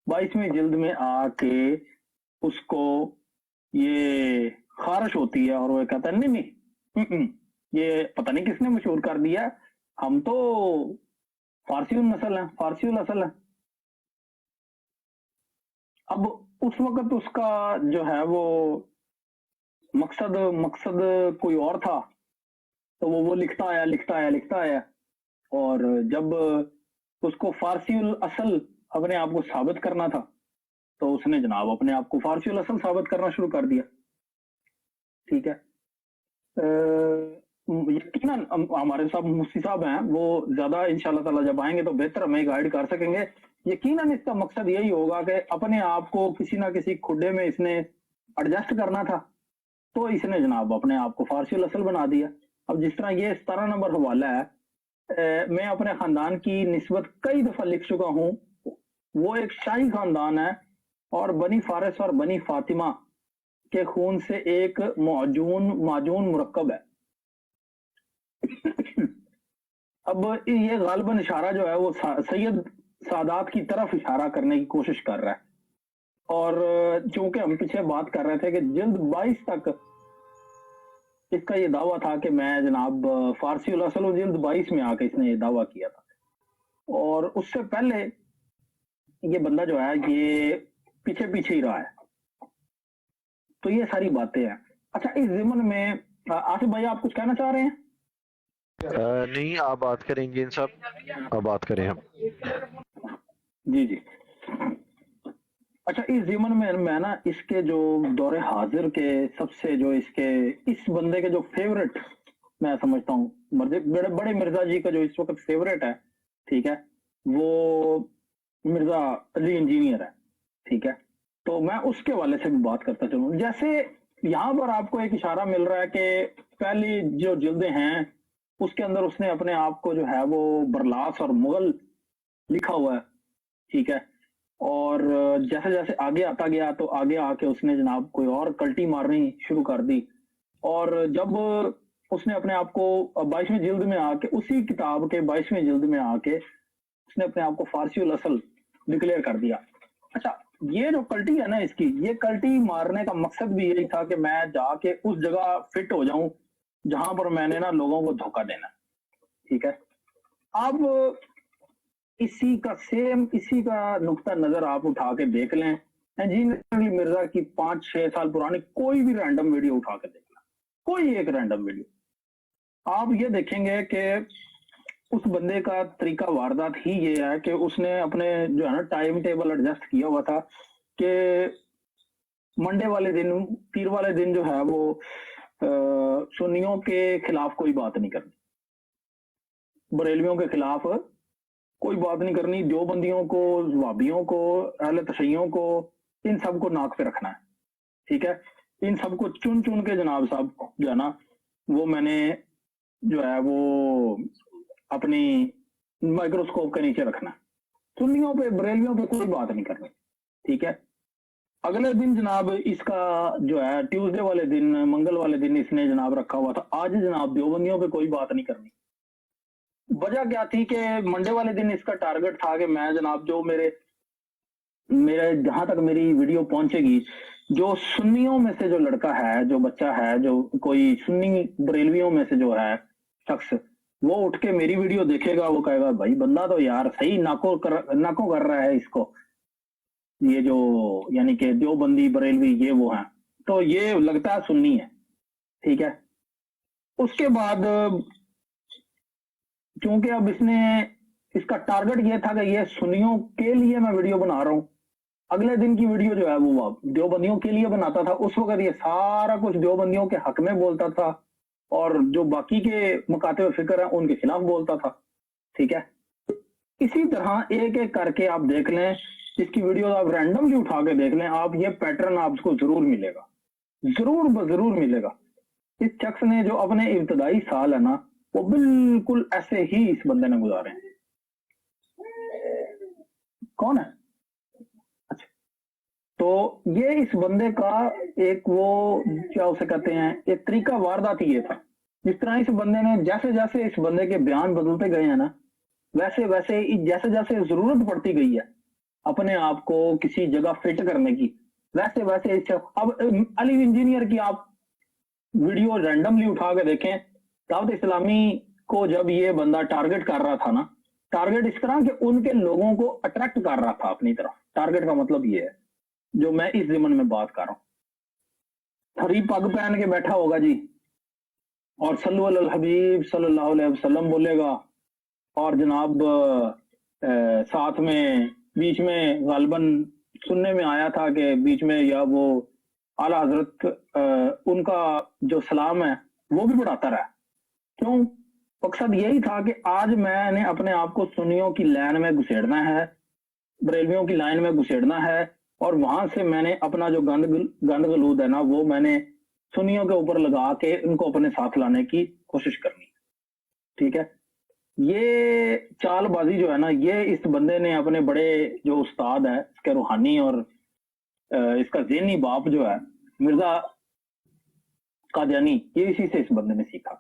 22ویں جلد میں آ کے اس کو یہ خارش ہوتی ہے اور وہ کہتا ہے نہیں یہ پتہ نہیں کس نے مشہور کر دیا، ہم تو فارسی النسل ہیں، فارسی الاصل ہیں۔ اب اس وقت اس کا جو ہے وہ مقصد کوئی اور تھا، تو وہ لکھتا آیا اور جب اس کو فارسی الاصل اپنے آپ کو ثابت کرنا تھا تو اس نے جناب اپنے آپ کو فارسی الاصل ثابت کرنا شروع کر دیا، ٹھیک ہے۔ یقیناً ہمارے صاحب مفتی صاحب ہیں، وہ زیادہ انشاءاللہ تعالی جب آئیں گے تو بہتر ہمیں گائیڈ کر سکیں گے۔ یقیناً اس کا مقصد یہی ہوگا کہ اپنے آپ کو کسی نہ کسی کھڈے میں اس نے ایڈجسٹ کرنا تھا، تو اس نے جناب اپنے آپ کو فارسی الاصل بنا دیا۔ اب جس طرح یہ 17 نمبر حوالہ ہے، میں اپنے خاندان کی نسبت کئی دفعہ لکھ چکا ہوں، وہ ایک شاہی خاندان ہے اور بنی فارس اور بنی فاطمہ کے خون سے ایک معجون مرکب ہے۔ اب یہ غالباً اشارہ جو ہے وہ سید سادات کی طرف اشارہ کرنے کی کوشش کر رہا ہے، اور چونکہ ہم پیچھے بات کر رہے تھے کہ جلد 22 تک اس کا یہ دعویٰ تھا کہ میں جناب فارسی الاصل ہوں، جلد 22 میں آ کے اس نے یہ دعویٰ کیا تھا، اور اس سے پہلے یہ بندہ جو ہے یہ پیچھے ہی رہا ہے۔ تو یہ ساری باتیں ہیں۔ اچھا اس ضمن میں آصف بھائی آپ کچھ کہنا چاہ رہے ہیں؟ نہیں، آپ بات کریں گے ان صاحب، آپ بات کریں ہم۔ جی اچھا اس ضمن میں نا اس کے جو دور حاضر کے سب سے جو اس بندے کے جو فیوریٹ میں سمجھتا ہوں بڑے مرزا جی کا جو اس وقت فیوریٹ ہے، ٹھیک ہے، وہ مرزا علی انجینئر ہے، ٹھیک ہے، تو میں اس کے والے سے بھی بات کرتا چلوں۔ جیسے یہاں پر آپ کو ایک اشارہ مل رہا ہے کہ پہلی جو جلدیں ہیں اس کے اندر اس نے اپنے آپ کو جو ہے وہ برلاس اور مغل لکھا ہوا ہے، ٹھیک ہے، اور جیسے جیسے آگے آتا گیا تو آگے آ کے اس نے جناب کوئی اور کلٹی مارنی شروع کر دی، اور جب اس نے اپنے آپ کو 22ویں جلد میں آ کے اسی کتاب کے 22ویں جلد میں آ کے اس نے اپنے آپ کو فارسی الاصل ڈکلیئر کر دیا۔ اچھا یہ جو کلٹی ہے نا اس کی، یہ کلٹی مارنے کا مقصد بھی یہی تھا کہ میں جا کے اس جگہ فٹ ہو جاؤں جہاں پر میں نے نا لوگوں کو دھوکہ دینا، ٹھیک ہے۔ اب اسی کا نقطہ نظر آپ اٹھا کے دیکھ لیں، इंजीनियर अली मिर्जा की 5-6 साल पुरानी कोई भी रैंडम वीडियो उठा के देखना, कोई एक रैंडम वीडियो, आप ये देखेंगे कि उस बंदे का तरीका वारदात ही ये है कि उसने अपने जो है ना टाइम टेबल एडजस्ट किया हुआ था कि मंडे वाले दिन, पीर वाले दिन जो है वो सुन्नियों के खिलाफ कोई बात नहीं करनी, बरेलवियों के खिलाफ कोई बात नहीं करनी, देवबंदियों को, वहाबियों को, अहले तशय्युओं को, इन सबको नाक पे रखना है, ठीक है। इन सबको चुन चुन के जनाब साहब जो है ना वो मैंने जो है वो अपनी माइक्रोस्कोप के नीचे रखना है। सुन्नियों पे, बरेलवियों पे कोई बात नहीं करनी, ठीक है। अगले दिन जनाब इसका जो है ट्यूसडे वाले दिन, मंगल वाले दिन इसने जनाब रखा हुआ था, आज जनाब देवबंदियों पे कोई बात नहीं करनी। वजह क्या थी कि मंडे वाले दिन इसका टारगेट था कि मैं जनाब जो मेरे जहां तक मेरी वीडियो पहुंचेगी, जो सुन्नियों में से जो लड़का है, जो बच्चा है, जो कोई सुन्नी बरेलवियों में से जो है शख्स, वो उठ के मेरी वीडियो देखेगा, वो कहेगा भाई बंदा तो यार सही नाको कर रहा है इसको, ये जो यानी कि देवबंदी बरेलवी ये वो है, तो ये लगता है सुन्नी है, ठीक है। उसके बाद क्योंकि अब इसका टारगेट ये था कि ये सुन्नियों के लिए मैं वीडियो बना रहा हूं, अगले दिन की वीडियो जो है वो देवबंदियों के लिए बनाता था। उस वक्त ये सारा कुछ देवबंदियों के हक में बोलता था और जो बाकी के मकाते फिक्र है उनके खिलाफ बोलता था, ठीक है। इसी तरह एक एक करके आप देख लें, इसकी वीडियो आप रैंडमली उठा के देख लें, आप ये पैटर्न आपको जरूर मिलेगा, जरूर मिलेगा। इस शख्स ने जो अपने इब्तदाई साल है ना वो बिल्कुल ऐसे ही इस बंदे ने गुजारे हैं। कौन है? अच्छा, तो ये इस बंदे का एक वो क्या उसे कहते हैं, एक तरीका वारदात ये था। जिस तरह इस बंदे ने जैसे जैसे इस बंदे के बयान बदलते गए हैं ना, वैसे वैसे जैसे जैसे जरूरत पड़ती गई है अपने आप को किसी जगह फिट करने की, वैसे वैसे अब अली इंजीनियर की आप वीडियो रैंडमली उठा के देखें, दावत इस्लामी को जब ये बंदा टारगेट कर रहा था ना, टारगेट इस तरह के उनके लोगों को अट्रैक्ट कर रहा था अपनी तरफ। टारगेट का मतलब ये है जो मैं इस ज़मन में बात कर रहा हूं। हरी पग पहन के बैठा होगा जी और सल्लल्लाहु अलल हबीब सल्लल्लाहु अलैहि वसल्लम बोलेगा, और जनाब साथ में बीच में गालबन सुनने में आया था कि बीच में या वो आला हजरत उनका जो सलाम है वो भी बढ़ाता रहा। क्यों? मकसद यही था कि आज मैंने अपने आप को सुन्नियों की लाइन में घुसेड़ना है, बरेलवियों की लाइन में घुसेड़ना है, और वहां से मैंने अपना जो गंद गलूद है ना वो मैंने सुन्नियों के ऊपर लगा के उनको अपने साथ लाने की कोशिश करनी है, ठीक है। ये चालबाजी जो है ना, ये इस बंदे ने अपने बड़े जो उस्ताद है इसके रूहानी और इसका ज़हनी बाप जो है मिर्जा कादियानी, ये इसी से इस बंदे ने सीखा,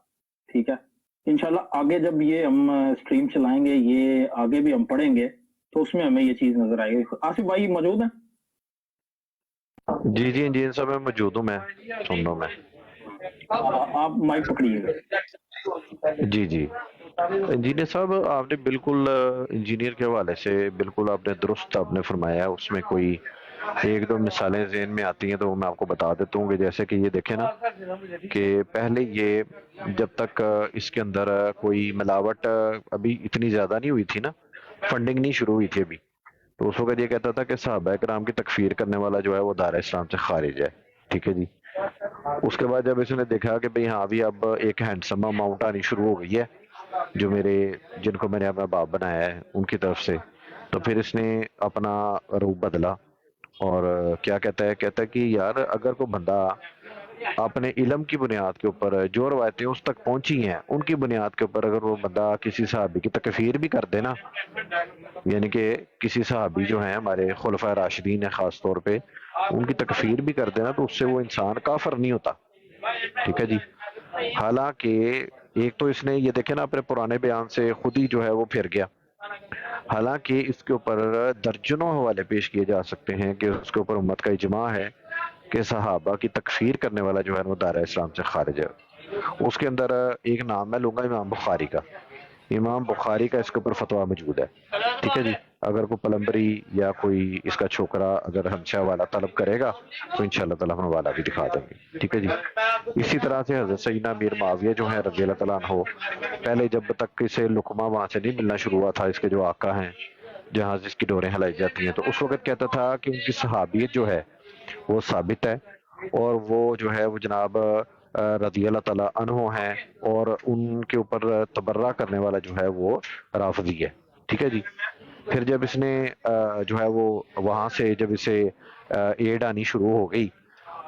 ठीक है। इंशाल्लाह आगे जब ये हम स्ट्रीम चलाएंगे, ये आगे भी हम पढ़ेंगे तो उसमें हमें ये चीज नजर आएगी। आसिफ भाई मौजूद हैं? जी जी इंजीनियर साहब मैं मौजूद हूँ, मैं सुन रहा हूँ। मैं आप माइक पकड़िएगा। जी जी इंजीनियर साहब आपने बिल्कुल इंजीनियर के हवाले से बिल्कुल आपने दुरुस्त आपने फरमाया, उसमें कोई एक दो मिसालें ज़हन में आती हैं तो मैं आपको बता देता हूँ कि जैसे कि ये देखें ना कि पहले ये जब तक इसके अंदर कोई मिलावट अभी इतनी ज़्यादा नहीं हुई थी ना, फंडिंग नहीं शुरू हुई थी अभी, तो उस वक्त ये कहता था कि सहाबा कराम की तकफीर करने वाला जो है वो दायरा इस्लाम से खारिज है, ठीक है जी। उसके बाद जब इसने देखा कि भाई हाँ अभी अब एक हैंडसम अमाउंट आनी शुरू हो गई है जो जिनको मैंने अपना बाप बनाया है उनकी तरफ से, तो फिर इसने अपना रूप बदला और क्या कहता है कि यार अगर कोई बंदा अपने इल्म की बुनियाद के ऊपर जो रवायतें उस तक पहुंची हैं उनकी बुनियाद के ऊपर अगर वो बंदा किसी सहाबी की तकफीर भी कर दे ना, यानी कि किसी सहाबी जो हैं हमारे खुलफा राशिदीन है ख़ास तौर पे, उनकी तकफीर भी कर देना तो उससे वो इंसान काफिर नहीं होता, ठीक है जी। हालांकि एक तो इसने ये देखे ना अपने पुराने बयान से खुद ही जो है वो फिर गया, हालांकि इसके ऊपर दर्जनों हवाले पेश किए जा सकते हैं कि उसके ऊपर उम्मत का इजमा है कि सहाबा की तकफीर करने वाला जो है वो दायरा इस्लाम से खारिज है। उसके अंदर एक नाम मैं लूंगा इमाम बुखारी का, इमाम बुखारी का इसके ऊपर फतवा मौजूद है, ठीक है जी। اگر کوئی پلمبری یا کوئی اس کا چھوکرا اگر ہم سے حوالہ طلب کرے گا تو انشاءاللہ تعالیٰ ہم حوالہ بھی دکھا دیں گے، ٹھیک ہے جی۔ اسی طرح سے حضرت سیدنا امیر معاویہ جو ہیں رضی اللہ تعالیٰ عنہ، پہلے جب تک اسے لقمہ وہاں سے نہیں ملنا شروع ہوا تھا، اس کے جو آقا ہیں جہاں جس کی ڈوریں ہلائی جاتی ہیں، تو اس وقت کہتا تھا کہ ان کی صحابیت جو ہے وہ ثابت ہے، اور وہ جو ہے وہ جناب رضی اللہ تعالیٰ عنہ ہیں، اور ان کے اوپر تبرہ کرنے والا جو ہے وہ رافضی ہے، ٹھیک ہے جی۔ پھر جب اس نے جو ہے وہ وہاں سے جب اسے ایڈ آنی شروع ہو گئی،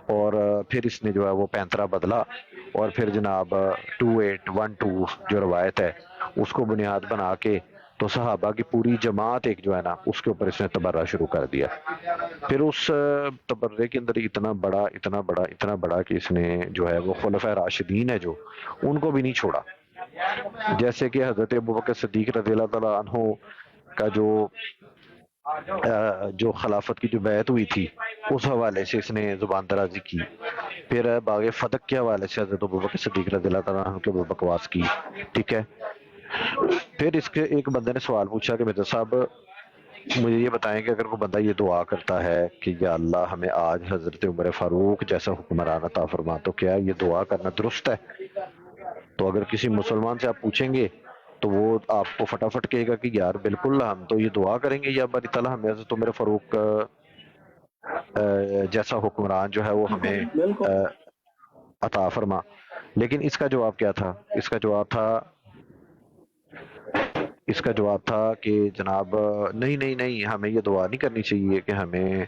اور پھر اس نے جو ہے وہ پینترا بدلا، اور پھر جناب 2812 جو روایت ہے اس کو بنیاد بنا کے تو صحابہ کی پوری جماعت ایک جو ہے نا اس کے اوپر اس نے تبرہ شروع کر دیا۔ پھر اس تبرے کے اندر اتنا بڑا کہ اس نے جو ہے وہ خلفۂ راشدین ہے جو ان کو بھی نہیں چھوڑا، جیسے کہ حضرت ابوبکر صدیق رضی اللہ تعالیٰ عنہ کا جو خلافت کی جو بیعت ہوئی تھی اس حوالے سے اس نے زبان درازی کی، پھر باغ فتح کے حوالے سے حضرت ابوبکر صدیق رضی اللہ تعالیٰ عنہ کے اوپر بکواس کی، ٹھیک ہے۔ پھر اس کے ایک بندے نے سوال پوچھا کہ مرزا صاحب مجھے یہ بتائیں کہ اگر کوئی بندہ یہ دعا کرتا ہے کہ یا اللہ ہمیں آج حضرت عمر فاروق جیسا حکمران عطا فرما، تو کیا یہ دعا کرنا درست ہے؟ تو اگر کسی مسلمان سے آپ پوچھیں گے تو وہ آپ کو فٹافٹ کہے گا کہ یار بالکل ہم تو یہ دعا کریں گے یا باری تعالیٰ ہمیں حضرت عمر فاروق جیسا حکمران جو ہے وہ ہمیں بالکل عطا فرما۔ لیکن اس کا جواب کیا تھا؟ اس کا جواب تھا کہ جناب نہیں ہمیں یہ دعا نہیں کرنی چاہیے کہ ہمیں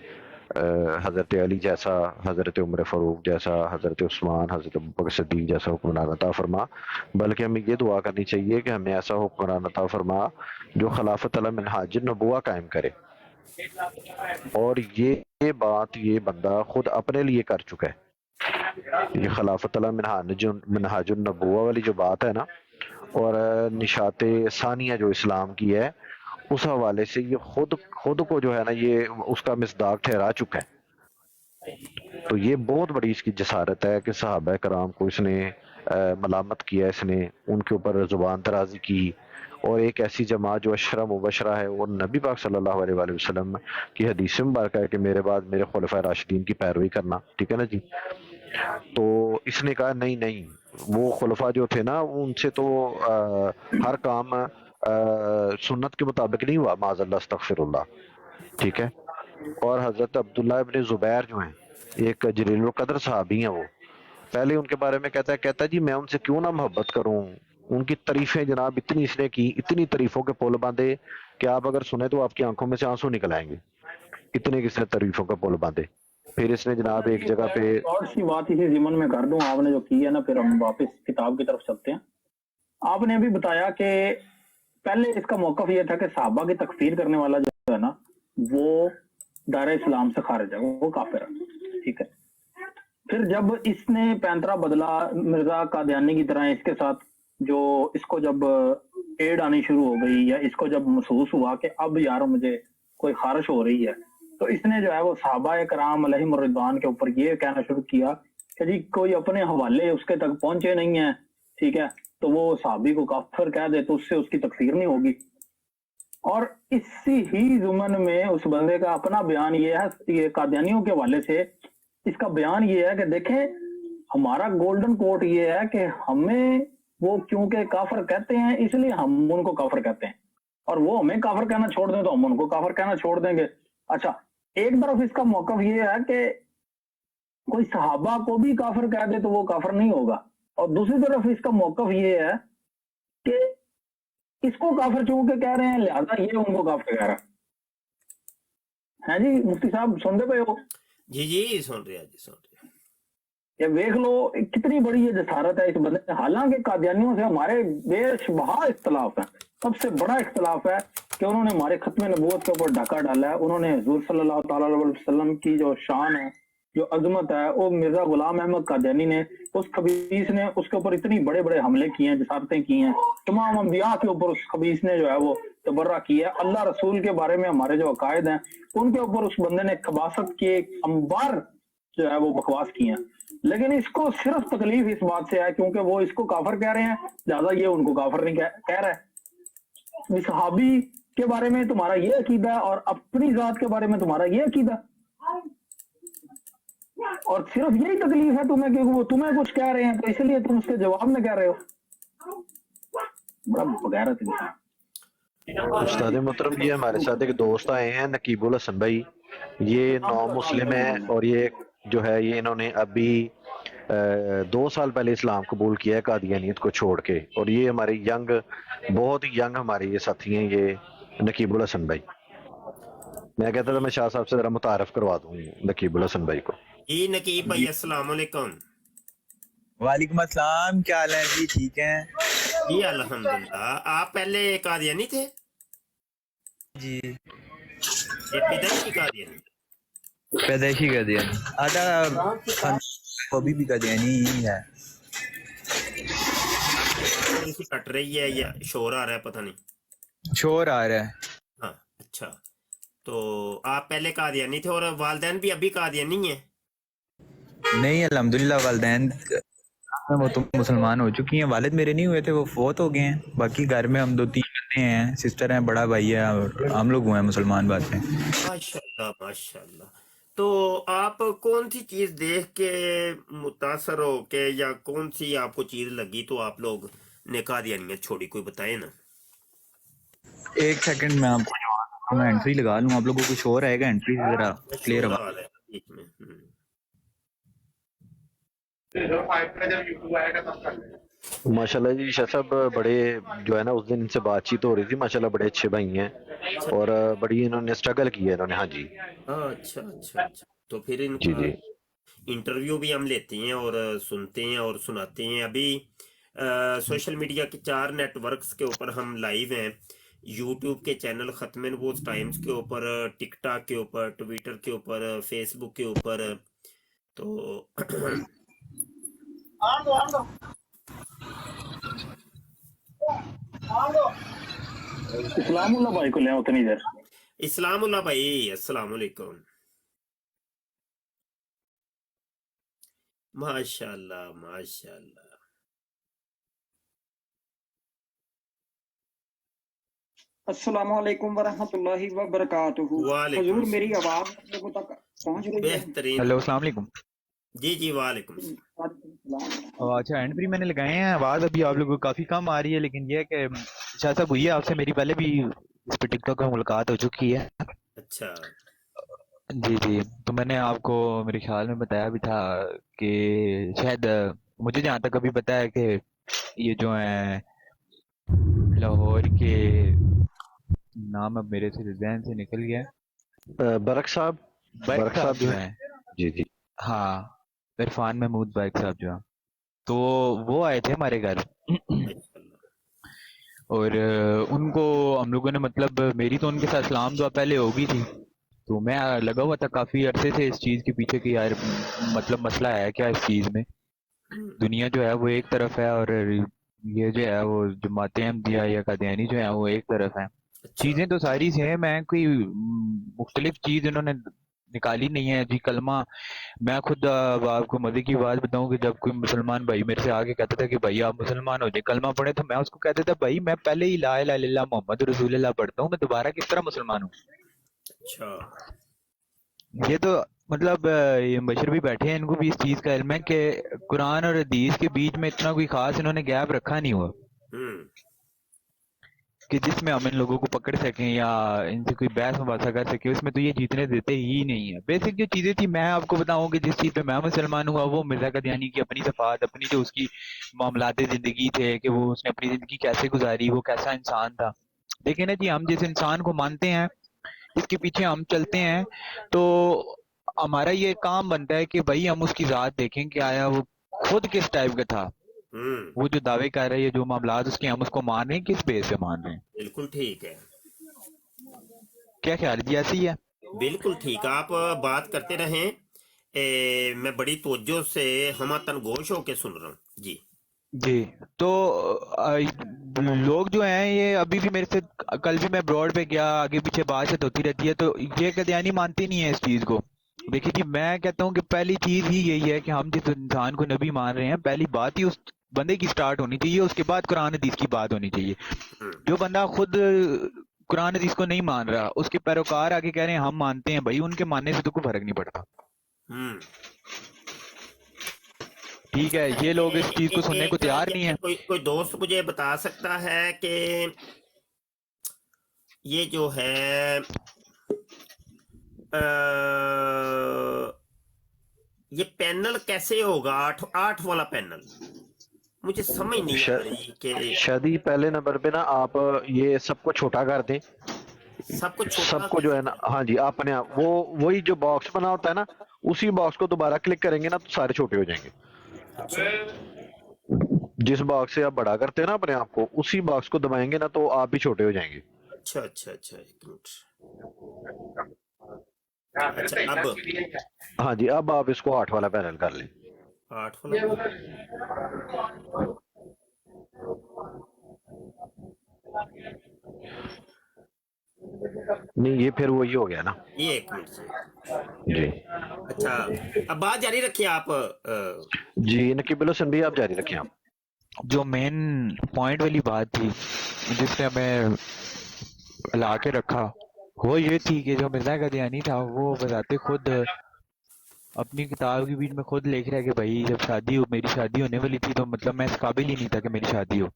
حضرت علی جیسا، حضرت عمر فاروق جیسا، حضرت عثمان، حضرت ابوبکر صدیق جیسا حکمران عطا فرما، بلکہ ہمیں یہ دعا کرنی چاہیے کہ ہمیں ایسا حکمران عطا فرما جو خلافت علی منہاج النبوہ قائم کرے۔ اور یہ بات یہ بندہ خود اپنے لیے کر چکا ہے، یہ خلافت علی منہاج النبوہ والی جو بات ہے نا، اور نشات ثانیہ جو اسلام کی ہے اس حوالے سے یہ خود کو جو ہے نا یہ اس کا مصداق ٹھہرا چکا ہے۔ تو یہ بہت بڑی اس کی جسارت ہے کہ صحابہ کرام کو اس نے ملامت کیا، اس نے ان کے اوپر زبان درازی کی، اور ایک ایسی جماعت جو اشرا مبشرہ ہے، اور نبی پاک صلی اللہ علیہ وآلہ وسلم کی حدیث مبارکہ ہے کہ میرے بعد میرے خلفائے راشدین کی پیروی کرنا، ٹھیک ہے نا جی۔ تو اس نے کہا نہیں وہ خلفاء جو تھے نا ان سے تو ہر کام سنت کے مطابق نہیں ہوا، معاذ اللہ استغفر اللہ، ٹھیک ہے۔ اور حضرت عبداللہ ابن زبیر جو ہیں ایک جلیل القدر صحابی ہیں، وہ پہلے ان کے بارے میں کہتا جی میں ان سے کیوں نہ محبت کروں، ان کی تعریفیں جناب اتنی اس نے کی، اتنی تعریفوں کے پل باندھے کہ آپ اگر سنیں تو آپ کی آنکھوں میں سے آنسو نکل آئیں گے، اتنے کس نے تعریفوں کے پل باندھے۔ پھر اس نے جناب ایک جگہ پہ اور سی بات اسی ضمن میں کر دوں، آپ نے جو کی ہے نا، پھر ہم واپس کتاب کی طرف چلتے ہیں۔ آپ نے بھی بتایا کہ پہلے اس کا موقف یہ تھا کہ صحابہ کی تکفیر کرنے والا جو ہے نا وہ دائرہ اسلام سے خارج ہے، وہ کافر ہے، ٹھیک ہے۔ پھر جب اس نے پینترا بدلا مرزا قادیانی کی طرح، اس کے ساتھ جو اس کو جب ایڈ آنی شروع ہو گئی، یا اس کو جب محسوس ہوا کہ اب یار مجھے کوئی خارش ہو رہی ہے، تو اس نے جو ہے وہ صحابہ کرام علیہم الرضوان کے اوپر یہ کہنا شروع کیا کہ جی کوئی اپنے حوالے اس کے تک پہنچے نہیں ہیں، ٹھیک ہے، تو وہ صحابی کو کافر کہہ دے تو اس سے اس کی تکفیر نہیں ہوگی۔ اور اسی ہی ضمن میں اس بندے کا اپنا بیان یہ ہے، یہ قادیانیوں کے حوالے سے اس کا بیان یہ ہے کہ دیکھیں ہمارا گولڈن کوٹ یہ ہے کہ ہمیں وہ کیونکہ کافر کہتے ہیں اس لیے ہم ان کو کافر کہتے ہیں، اور وہ ہمیں کافر کہنا چھوڑ دیں تو ہم ان کو کافر کہنا چھوڑ دیں گے۔ اچھا، ایک طرف اس کا موقف یہ ہے کہ کوئی صحابہ کو بھی کافر کہہ دے تو وہ کافر نہیں ہوگا، اور دوسری طرف اس کا موقف یہ ہے کہ اس کو کافر چونکہ کہہ رہے ہیں لہذا یہ ان کو کافر کہہ رہا ہے۔ جی مفتی صاحب سنتے پہ ہو؟ جی سن رہے ہیں۔ یہ دیکھ لو کتنی بڑی یہ جسارت ہے اس بندے میں۔ حالانکہ قادیانیوں سے ہمارے بے شبہ اختلاف ہے، سب سے بڑا اختلاف ہے کہ انہوں نے ہمارے ختم نبوت کے اوپر ڈھکا ڈالا ہے، انہوں نے حضور صلی اللہ تعالیٰ علیہ وسلم کی جو شان ہے، جو عظمت ہے، وہ مرزا غلام احمد قادیانی نے، اس خبیث نے اس کے اوپر اتنی بڑے بڑے حملے کیے ہیں، جسارتیں کی ہیں، تمام انبیاء کے اوپر اس خبیث نے جو ہے وہ تبرہ کیا ہے۔ اللہ رسول کے بارے میں ہمارے جو عقائد ہیں ان کے اوپر اس بندے نے خباثت کے انبار جو ہے وہ بکواس کی ہیں، لیکن اس کو صرف تکلیف اس بات سے ہے کیونکہ وہ اس کو کافر کہہ رہے ہیں لہذا یہ ان کو کافر نہیں کہہ رہا ہے۔ صحابی के बारे में तुम्हारा ये अकीदा है और अपनी जात के बारे में तुम्हारा ये अकीदा, और सिर्फ यही तकलीफ है तुम्हें कि वो तुम्हें कुछ कह रहे हैं तो इसलिए तुम उसके जवाब में कह रहे हो। बड़ा बगैरत इंसान। उस्ताद मोहतरम, ये हमारे साथ एक दोस्त आए हैं नकीबुल हसन भाई, ये नौ मुस्लिम है और ये जो है ये इन्होंने अभी 2 साल पहले इस्लाम कबूल किया है कादियानियत को छोड़ के, और ये हमारे यंग, बहुत ही यंग हमारे ये साथी हैं ये नकीबुल हसन भाई। मैं कहता था मैं शाह साहब से जरा मुतारफ करवा दूं नकीबुल हसन भाई को। जी नकीब भाई अस्सलाम वालेकुम। वालेकुम अस्सलाम, क्या हाल है जी? ठीक हैं जी अल्हम्दुलिल्लाह। आप पहले कादियानी थे? जी, ये पैदाइशी कादियानी? पैदाइशी कर दिया आधा अभी भी कर दिया नहीं है। थोड़ी सी कट रही है या शोर आ रहा है, पता नहीं। शोर आ रहा है। हाँ अच्छा, तो आप पहले कादियानी थे और वालदैन भी अभी कादियानी हैं? नहीं, अल्हम्दुलिल्लाह वालिदैन वो तो मुसलमान हो चुकी हैं। वालिद मेरे नहीं हुए थे, वो फौत हो गए हैं। बाकी घर में हम 2-3 बंदे हैं, सिस्टर हैं, बड़ा भाई है, और हम लोग हुए हैं मुसलमान बाद में। माशाल्लाह माशाल्लाह। तो आप कौन सी चीज देख के मुतासर हो के, या कौन सी आपको चीज लगी तो आप लोग ने कादियानियत छोड़ी, कोई बताए ना। एक सेकंड में आपको मैं एंट्री लगा लूँ, आप लोगों को शोर आएगा एंट्री जरा क्लियर शोर हो। आ रहा है बीच में। माशाल्लाह जी शाह साहब, बड़े जो है ना उस दिन इनसे बातचीत हो रही थी, माशाल्लाह बड़े अच्छे भाई हैं और बड़ी इन्होंने स्ट्रगल की है इन्होंने। हाँ जी, अच्छा अच्छा अच्छा। तो फिर जी इनका जी इंटरव्यू भी हम लेते हैं और सुनते हैं और सुनाते हैं। अभी सोशल मीडिया के 4 नेटवर्क्स के ऊपर हम लाइव हैं। यूट्यूब के चैनल खत्म नबूवत टाइम्स के ऊपर, टिकटॉक के ऊपर, ट्विटर के ऊपर, फेसबुक के ऊपर। तो इस्लामुल्लाह भाई को ले आओ उतनी देर। इस्लामुल्लाह भाई अस्सलाम वालेकुम। माशाल्लाह माशाल्लाह। अस्सलामुअलैकुम वरहमतुल्लाहि वबरकातुहू। वालेकुम हुजूर, सलाम। मेरी आवाज आप लोगों तक पहुंच रही है? बेहतरीन। हेलो, अस्सलाम वालेकुम। जी जी वालेकुम सलाम। अच्छा, हैंड फ्री मैंने लगाए हैं। आवाज अभी आप लोगों को काफी कम आ रही है, लेकिन ये है कि शाह साहब हुई है आपसे मेरी पहले भी इस पे टिकटॉक में मुलाकात हो चुकी है। अच्छा जी जी, तो मैंने आपको मेरे ख्याल में बताया भी था कि शायद मुझे जहाँ तक अभी पता है कि ये जो है लाहौर के, नाम अब मेरे से जहन से निकल गया है, बरक साहब, बरक साहब जो है। है, जी जी हाँ, इरफान महमूद बरक साहब जो है, तो वो आए थे हमारे घर और उनको हम लोगों ने, मतलब मेरी तो उनके साथ सलाम दुआ पहले हो गई थी, तो मैं लगा हुआ था काफी अरसे से इस चीज के पीछे कि यार मतलब मसला है क्या इस चीज में। दुनिया जो है वो एक तरफ है और ये जो है वो जमात अहमदिया या कादियानी जो है वो एक तरफ है। चीजें तो सारी सेम है, कोई मुख्तलिफ चीज इन्होंने निकाली नहीं है जी। कलमा, मैं खुद अब आपको मजे की बात बताऊं कि जब कोई मुसलमान भाई मेरे से आके कहता था कि भाई आप मुसलमान हो जाए, कलमा पढ़े, तो मैं उसको कहता था भाई मैं पहले ही ला इलाहा इल्लल्लाह मोहम्मद रसूलुल्लाह पढ़ता हूँ, मैं दोबारा किस तरह मुसलमान हूँ। अच्छा। ये तो मतलब ये बशर भी बैठे हैं, इनको भी इस चीज का इल्म है कि कुरान और हदीस के बीच में इतना कोई खास इन्होंने गैप रखा नहीं हुआ कि जिसमें हम इन लोगों को पकड़ सकें या इनसे कोई बहस मुबासा कर सके। उसमें तो ये जीतने देते ही नहीं है। बेसिक जो चीजें थी, मैं आपको बताऊं कि जिस चीज पे मैं मुसलमान हुआ वो मिर्जा कादियानी की अपनी सफात, अपनी जो उसकी मामलाते जिंदगी थे कि वो उसने अपनी जिंदगी कैसे गुजारी, वो कैसा इंसान था। देखिए ना जी, हम जिस इंसान को मानते हैं, इसके पीछे हम चलते हैं, तो हमारा ये काम बनता है कि भाई हम उसकी जात देखें कि आया वो खुद किस टाइप का था, वो जो दावे कर रहे हैं, जो मामलात उसके, हम उसको मान रहे हैं, किस बेस पे मान रहे हैं। बिल्कुल ठीक है, क्या ख्याल जी? ऐसी है? बिल्कुल ठीक। आप बात करते रहें, मैं बड़ी तवज्जो से हमतन गोश होके सुन रहा हूँ जी। जी, तो लोग जो हैं ये अभी भी मेरे से, कल भी मैं ब्रॉड पे गया, आगे पीछे बात होती रहती है, तो ये कादियानी मानते नहीं है इस चीज को। देखिए जी, मैं कहता हूँ कि पहली चीज ही यही है कि हम जिस इंसान को नबी मान रहे हैं, पहली बात ही उस बंदे की स्टार्ट होनी चाहिए, उसके बाद कुरान हदीस की बात होनी चाहिए। जो बंदा खुद कुरान हदीस को नहीं मान रहा, उसके पैरोकार आके कह रहे हैं हम मानते हैं, भाई उनके मानने से तो कोई फर्क नहीं पड़ता। हम्म ठीक है, ये लोग इस चीज को सुनने को तैयार नहीं है। कोई दोस्त मुझे बता सकता है कि ये जो है ये पैनल कैसे होगा, आठ वाला पैनल मुझे समझ नहीं आ रही कि शादी पहले नंबर पे ना आप ये सबको छोटा कर दें, सबको छोटा सबको जो है ना, हाँ जी, अपने आप वो वही जो बॉक्स बना होता है ना, उसी बॉक्स को दोबारा क्लिक करेंगे ना तो सारे छोटे हो जाएंगे। जिस बॉक्स से आप बड़ा करते हैं ना अपने आप को, उसी बॉक्स को दबाएंगे ना तो आप भी छोटे हो जाएंगे। अच्छा अच्छा अच्छा, एक मिनट। अच्छा अब हाँ जी, अब आप इसको 8 वाला पैनल कर लें। 8 वाला नहीं, ये फिर वही हो गया ना। ये एक मिनट से जी अच्छा, अब बात जारी रखिए आप। जी नकीबुल हसन भाई, आप जारी रखें। आप जो मेन पॉइंट वाली बात थी जिसने हमें ला के रखा, वो ये थी कि जो मिर्जा कादियानी था वो बताते खुद अपनी किताब के बीच में खुद लिख रहा है कि भाई जब मेरी शादी होने वाली थी तो मतलब मैं इस काबिल ही नहीं था कि मेरी शादी हो।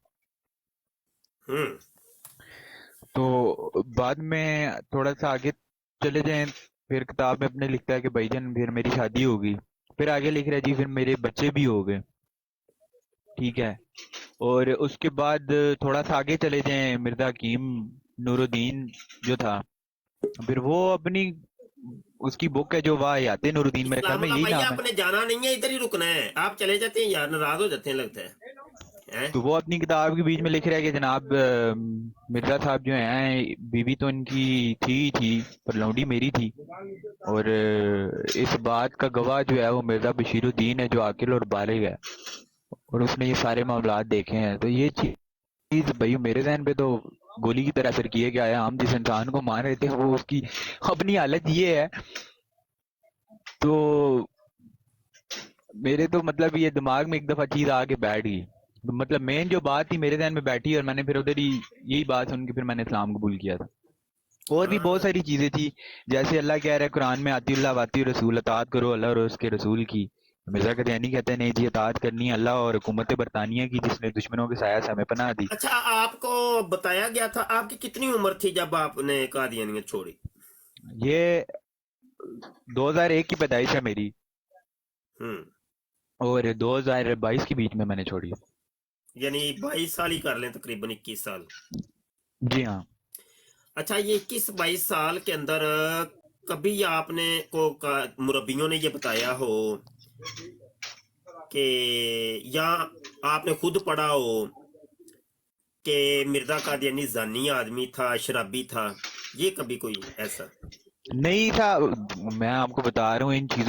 तो बाद में थोड़ा सा आगे चले जाएं, फिर किताब में अपने लिखता है कि भाईजान फिर मेरी शादी होगी, फिर आगे लिख रहा है जी फिर मेरे बच्चे भी हो गए। ठीक है, और उसके बाद थोड़ा सा आगे चले जाएं, मिर्जा हकीम नूरुद्दीन जो था, फिर वो अपनी उसकी बुक है जो वाहियाते नूरुद्दीन, मेरे ख्याल में यही भाई नाम है। आपने जाना नहीं है, इधर ही रुकना है, आप चले जाते हैं यार, नाराज हो जाते हैं लगता है। तो वो अपनी किताब के बीच में लिख रहा है कि जनाब मिर्जा साहब जो हैं बीवी तो इनकी थी पर लौंडी मेरी थी, और इस बात का गवाह जो है वो मिर्जा बशीरुद्दीन है जो आकिल और बालिग है, और उसने ये सारे मामलात देखे हैं। तो ये चीज भाई मेरे ज़हन पे तो गोली की तरह असर किए गया है। हम जिस इंसान को मान रहे थे वो उसकी अपनी हालत ये है, तो मेरे तो मतलब ये दिमाग में एक दफा चीज आके बैठ गई। तो मतलब मेन जो बात थी मेरे ध्यान में बैठी, और मैंने फिर उधर ही यही बात सुन के फिर मैंने इस्लाम कबूल किया था। और भी बहुत सारी चीजें थी, जैसे अल्लाह कह रहा है कुरान में आतिउल्लाह वाती रसूल, अतात करो अल्लाह और उसके रसूल की। मिर्जा कादियानी कहते हैं नहीं जी, अतात करनी है अल्लाह और हुकूमत बरतानिया की जिसने दुश्मनों के साया से हमें पनाह दी। अच्छा, आपको बताया गया था आपकी कितनी उम्र थी जब आपने कादियानियत छोड़ी? ये 2001 की पैदाइश है मेरी, और 2022 के बीच में मैंने छोड़ी। यानी 22 साल ही कर लें, तकरीबन 21 साल। जी हाँ। अच्छा, ये 21-22 साल के अंदर कभी आपने मुरब्बियों ने ये बताया हो कि या आपने खुद पढ़ा हो कि मिर्जा कादियानी जानी आदमी था, शराबी था, ये कभी कोई ऐसा? नहीं था, मैं आपको बता रहा हूँ इन चीजों